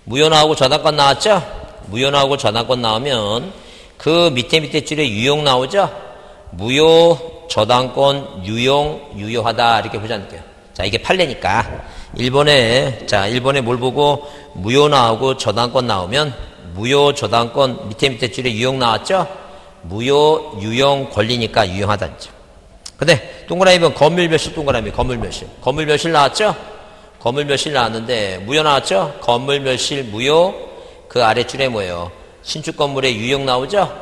무효 나오고 저당권 나왔죠? 무효 나오고 저당권 나오면 그 밑에 줄에 유용 나오죠? 무효, 저당권, 유효하다. 이렇게 보자는 거예요. 자, 이게 판례니까. 1번에 뭘 보고 무효 나오고 저당권 나오면 무효, 저당권, 밑에 줄에 유용 나왔죠? 무효, 유용, 권리니까 유용하다죠. 근데 동그라미 보면 건물멸실 동그라미, 건물멸실. 건물멸실 나왔죠? 건물멸실 나왔는데 무효 나왔죠? 건물멸실, 무효, 그 아랫줄에 뭐예요? 신축 건물에 유용 나오죠?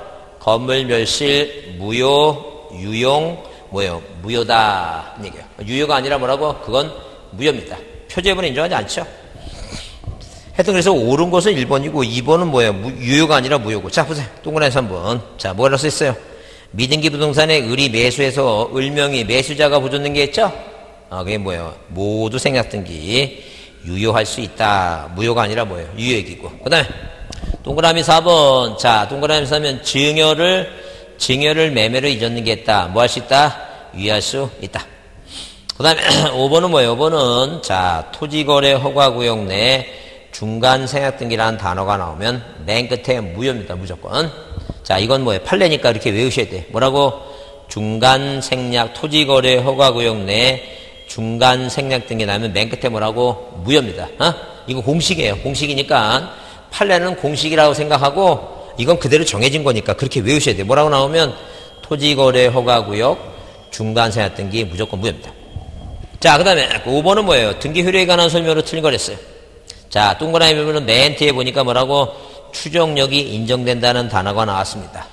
건물멸실, 무효, 유용, 뭐예요? 무효다. 얘기예요. 유효가 아니라 뭐라고? 그건 무효입니다. 표제부는 인정하지 않죠? 하여튼 그래서 옳은 것은 1번이고 2번은 뭐예요? 유효가 아니라 무효고. 자, 보세요. 동그라미 3번. 자, 뭐라고 써있어요? 미등기 부동산의 을이 매수해서 을명의 매수자가 부줬는 게 있죠? 그게 뭐예요? 모두 생략등기 유효할 수 있다. 무효가 아니라 뭐예요? 유효액이고. 그 다음에 동그라미 4번. 자, 동그라미 4번 증여를 매매로 이전 등기했다. 뭐 할 수 있다? 유효할 수 있다. 그 다음에 5번은 뭐예요? 5번은 자, 토지거래 허가구역 내 중간 생략등기라는 단어가 나오면 맨 끝에 무효입니다. 무조건. 자, 이건 뭐예요? 판례니까 이렇게 외우셔야 돼. 뭐라고? 중간 생략, 토지거래 허가구역 내 중간 생략등기 나오면 맨 끝에 뭐라고? 무효입니다. 이거 공식이에요. 공식이니까 판례는 공식이라고 생각하고 이건 그대로 정해진 거니까 그렇게 외우셔야 돼. 뭐라고 나오면 토지거래 허가구역 중간 생략등기 무조건 무효입니다. 자, 그 다음에 5번은 뭐예요? 등기 효력에 관한 설명으로 틀린 거랬어요. 자, 동그라미 보면은 맨 뒤에 보니까 뭐라고? 추정력이 인정된다는 단어가 나왔습니다.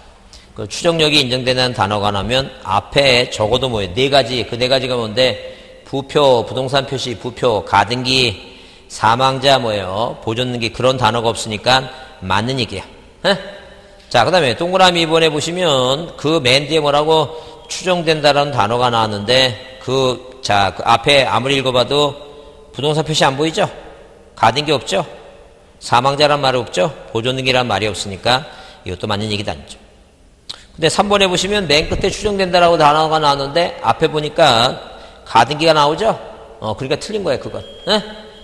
그 추정력이 인정된다는 단어가 나면 앞에 적어도 뭐예요? 네 가지, 그 네 가지가 뭔데? 부표, 부동산 표시, 부표, 가등기, 사망자 뭐예요? 보존등기 그런 단어가 없으니까 맞는 얘기야. 에? 자, 그 다음에 동그라미 2번에 보시면 그 맨 뒤에 뭐라고? 추정된다라는 단어가 나왔는데 그 앞에 아무리 읽어봐도 부동산 표시 안 보이죠? 가등기 없죠? 사망자란 말이 없죠? 보존등기란 말이 없으니까 이것도 맞는 얘기도 아니죠. 근데 3번에 보시면 맨 끝에 추정된다라고 단어가 나왔는데 앞에 보니까 가등기가 나오죠? 그러니까 틀린 거예요, 그건. 에?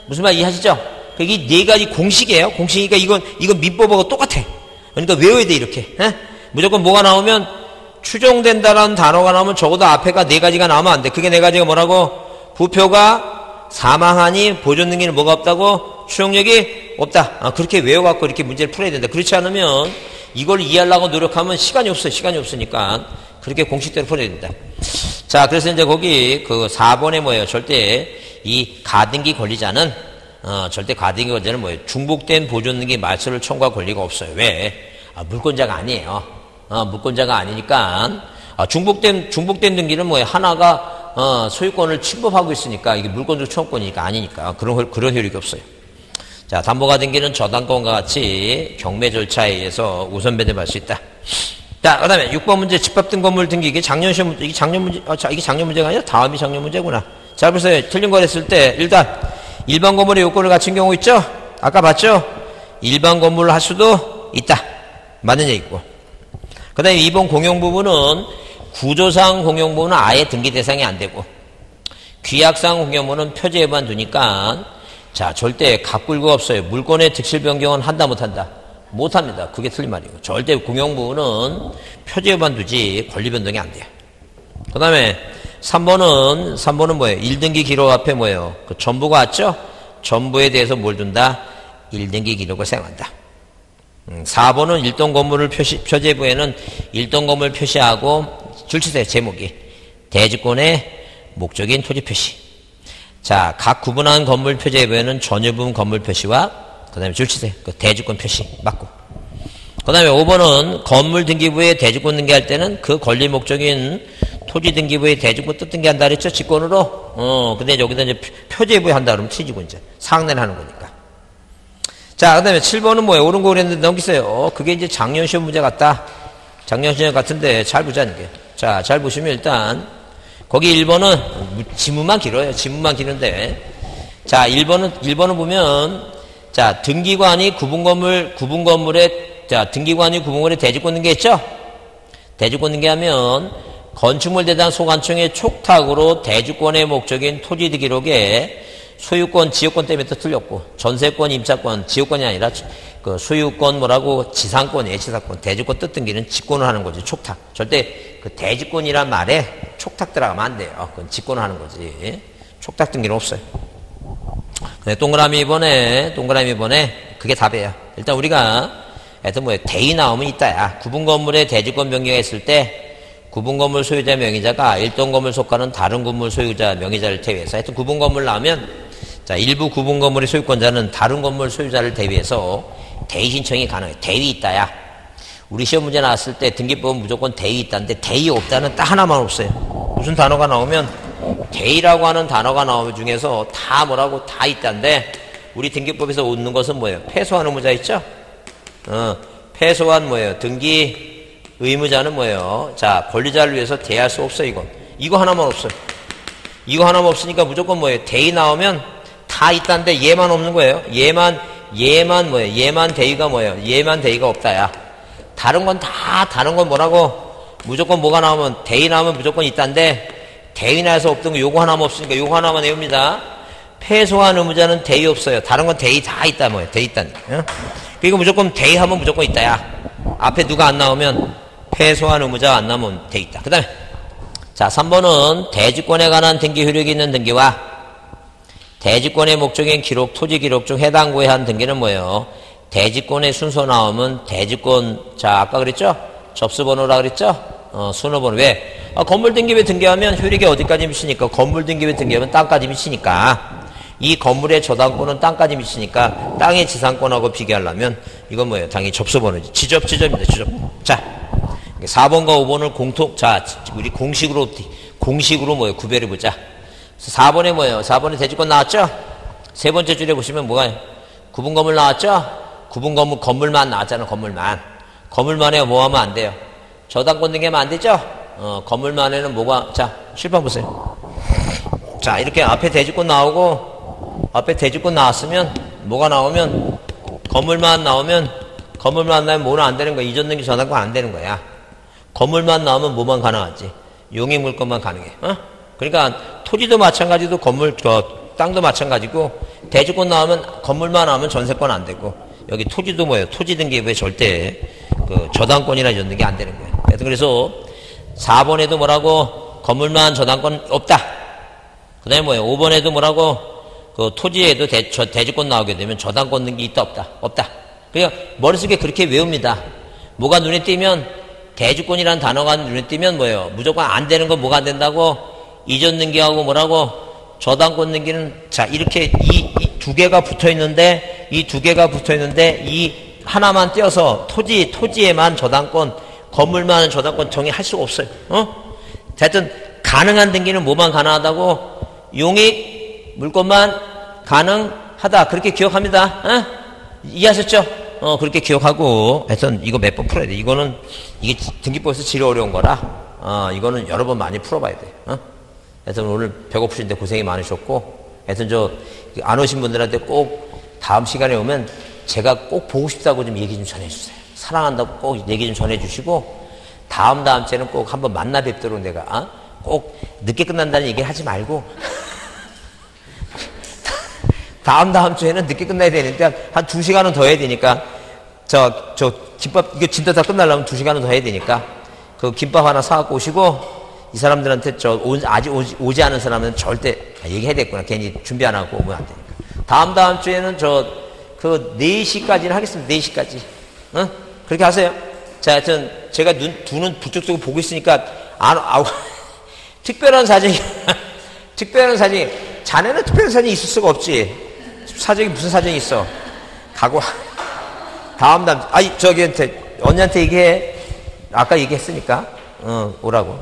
무슨 말 이해하시죠? 이게 네 가지 공식이에요. 공식이니까 이건 민법하고 똑같아. 그러니까 외워야 돼, 이렇게. 에? 무조건 뭐가 나오면 추정된다라는 단어가 나오면 적어도 앞에가 네 가지가 나오면 안 돼. 그게 네 가지가 뭐라고? 부표가 사망하니 보존등기는 뭐가 없다고? 추정력이 없다. 그렇게 외워갖고 이렇게 문제를 풀어야 된다. 그렇지 않으면 이걸 이해하려고 노력하면 시간이 없어요. 시간이 없으니까 그렇게 공식대로 풀어야 된다. 자, 그래서 이제 거기 그 4번에 뭐예요? 절대 이 가등기 권리자는 절대 가등기 권리자는 뭐예요? 중복된 보존등기 말소를 청구할 권리가 없어요. 왜? 물권자가 아니에요. 물권자가 아니니까 중복된 등기는 뭐예요? 하나가 소유권을 침범하고 있으니까 이게 물권적 청구권이니까 아니니까 그런 효력이 없어요. 자, 담보가 등기는 저당권과 같이 경매 절차에 의해서 우선 배정할 수 있다. 자, 그다음에 6번 문제 집합 등 건물 등기 이게 작년 시험 문제 이게 작년 문제가 아니라 다음이 작년 문제구나. 자, 보세요. 틀린 거 했을 때 일단 일반 건물의 요건을 갖춘 경우 있죠? 아까 봤죠? 일반 건물을 할 수도 있다. 맞는 얘기고. 그 다음에 2번 공용 부분은 구조상 공용 부분은 아예 등기 대상이 안 되고 규약상 공용 부분은 표제에만 두니까 자, 절대 가꿀거 없어요. 물권의 득실 변경은 한다 못한다? 못합니다. 그게 틀린 말이고 절대 공용 부분은 표제에만 두지 권리 변동이 안 돼요. 그 다음에 3번은 뭐예요? 1등기 기록 앞에 뭐예요? 그 전부가 왔죠? 전부에 대해서 뭘 둔다? 1등기 기록을 사용한다. 4번은 일동 건물을 표제부에는 일동 건물 표시하고 줄치세요. 제목이 대지권의 목적인 토지 표시. 자, 각 구분한 건물 표제부에는 전유 부분 건물 표시와 그 다음에 줄치세요. 그 대지권 표시 맞고. 그 다음에 5번은 건물 등기부에 대지권 등기할 때는 그 권리 목적인 토지 등기부에 대지권 뜻 등기한다 그랬죠? 직권으로. 근데 여기다 이제 표제부에 한다 그러면 틀리고 이제 상내를 하는 거니까. 자, 그 다음에 7번은 뭐예요? 옳은 거 그랬는데 넘기세요. 그게 이제 작년 시험 문제 같다. 작년 시험 같은데 잘 보자는 게. 자, 잘 보시면 일단 거기 1번은 지문만 길어요. 지문만 기는데. 자, 1번은 보면 자, 등기관이 구분 건물에 자, 등기관이 구분 건물에 대지권 등기했죠? 대지권 등기하면 건축물 대상 소관청의 촉탁으로 대주권의 목적인 토지 기록에 소유권, 지역권 때문에 또 틀렸고, 전세권, 임차권, 지역권이 아니라 그 소유권 뭐라고 지상권이에요, 지상권. 대지권 뜻 등기는 직권을 하는 거지, 촉탁. 절대 그 대지권이란 말에 촉탁 들어가면 안 돼요. 그건 직권을 하는 거지. 촉탁 등기는 없어요. 네, 동그라미 번에 그게 답이에요. 일단 우리가 하여튼 뭐예요? 대의 나오면 있다야. 구분 건물에 대지권 변경했을 때 구분 건물 소유자 명의자가 일동 건물 속하는 다른 건물 소유자 명의자를 대위해서 하여튼 구분 건물 나오면 자, 일부 구분 건물의 소유권자는 다른 건물 소유자를 대위해서 대의 신청이 가능해. 대위 있다야. 우리 시험 문제 나왔을 때 등기법은 무조건 대위 있다는데 대위 없다는 딱 하나만 없어요. 무슨 단어가 나오면 대위라고 하는 단어가 나오는 중에서 다 뭐라고 다 있다는데 우리 등기법에서 웃는 것은 뭐예요? 패소한 의무자 있죠? 패소한 뭐예요? 등기 의무자는 뭐예요? 자, 권리자를 위해서 대할 수 없어, 이거. 이거 하나만 없어요. 이거 하나만 없으니까 무조건 뭐예요? 대위 나오면 다 있다는데 얘만 없는 거예요. 얘만 뭐예요? 얘만 대위가 뭐예요? 얘만 대위가 없다야. 다른 건 뭐라고? 무조건 뭐가 나오면, 대위 나오면 무조건 있다는데, 대위 나와서 없던 거 요거 하나만 없으니까 요거 하나만 외웁니다. 패소한 의무자는 대위 없어요. 다른 건 대위 다 있다, 뭐예요? 대위 있다는. 그리고 무조건 대위하면 무조건 있다야. 앞에 누가 안 나오면, 패소한 의무자가 안 나오면 대위 있다. 그 다음에, 자, 3번은 대지권에 관한 등기 효력이 있는 등기와 대지권의 목적인 기록, 토지 기록 중 해당 구에 한 등기는 뭐예요? 대지권의 순서 나오면 대지권, 자, 아까 그랬죠? 접수번호라 그랬죠? 수납번호. 왜? 건물 등기부에 등기하면 효력이 어디까지 미치니까? 건물 등기부에 등기하면 땅까지 미치니까. 이 건물의 저당권은 땅까지 미치니까 땅의 지상권하고 비교하려면 이건 뭐예요? 당연히 접수번호지. 지접입니다. 지접. 자, 4번과 5번을 자, 우리 공식으로 뭐예요? 구별해 보자. 4번에 뭐예요? 4번에 대지권 나왔죠? 세 번째 줄에 보시면 뭐가 구분 건물 나왔죠? 구분 건물만 나왔잖아. 건물만에 뭐 하면 안 돼요? 저당권 등기하면 안 되죠? 건물만에는 뭐가, 자, 실판 보세요. 자, 이렇게 앞에 대지권 나왔으면, 뭐가 나오면, 건물만 나오면 뭐는 안 되는 거야. 이전 등기 저당권 안 되는 거야. 건물만 나오면 뭐만 가능하지? 용익 물건만 가능해. 그러니까 토지도 마찬가지고 땅도 마찬가지고 대지권 나오면 건물만 나오면 전세권 안 되고 여기 토지도 뭐예요? 토지 등기부에 절대 저당권이나 이런 등기 안 되는 거예요. 그래서 4번에도 뭐라고? 건물만 저당권 없다. 그 다음에 뭐예요? 5번에도 뭐라고? 토지에도 대지권 나오게 되면 저당권 등기 있다 없다. 그러니까 머릿속에 그렇게 외웁니다. 뭐가 눈에 띄면 대지권이라는 단어가 눈에 띄면 뭐예요? 무조건 안 되는 건 뭐가 안 된다고? 이전 등기하고 뭐라고? 저당권 등기는 자 이렇게 이 두 개가 붙어 있는데 이 하나만 떼어서 토지에만 저당권, 건물만 저당권 정의할 수가 없어요. 하여튼 가능한 등기는 뭐만 가능하다고? 용익 물건만 가능하다. 그렇게 기억합니다. 이해하셨죠? 그렇게 기억하고 하여튼 이거 몇 번 풀어야 돼. 이게 등기법에서 제일 어려운 거라 이거는 여러 번 많이 풀어봐야 돼. 하여튼 오늘 배고프신데 고생이 많으셨고 하여튼 안 오신 분들한테 꼭 다음 시간에 오면 제가 꼭 보고 싶다고 좀 얘기 좀 전해주세요. 사랑한다고 꼭 얘기 좀 전해주시고 다음 주에는 꼭 한번 만나 뵙도록 내가 꼭 늦게 끝난다는 얘기 하지 말고 다음 주에는 늦게 끝나야 되는데 한 2시간은 더 해야 되니까 김밥 이거 진짜 다 끝나려면 2시간은 더 해야 되니까 그 김밥 하나 사갖고 오시고 이 사람들한테 아직 오지 않은 사람은 절대 얘기해야 되겠구나. 괜히 준비 안 하고 오면 안 되니까. 다음 주에는 4시까지는 하겠습니다. 4시까지. 그렇게 하세요. 자, 하여튼 제가 두 눈 부쩍 뜨고 보고 있으니까 특별한 사정이 자네는 특별한 사정이 있을 수가 없지. 사정이 무슨 사정이 있어? 언니한테 얘기해. 아까 얘기했으니까 오라고.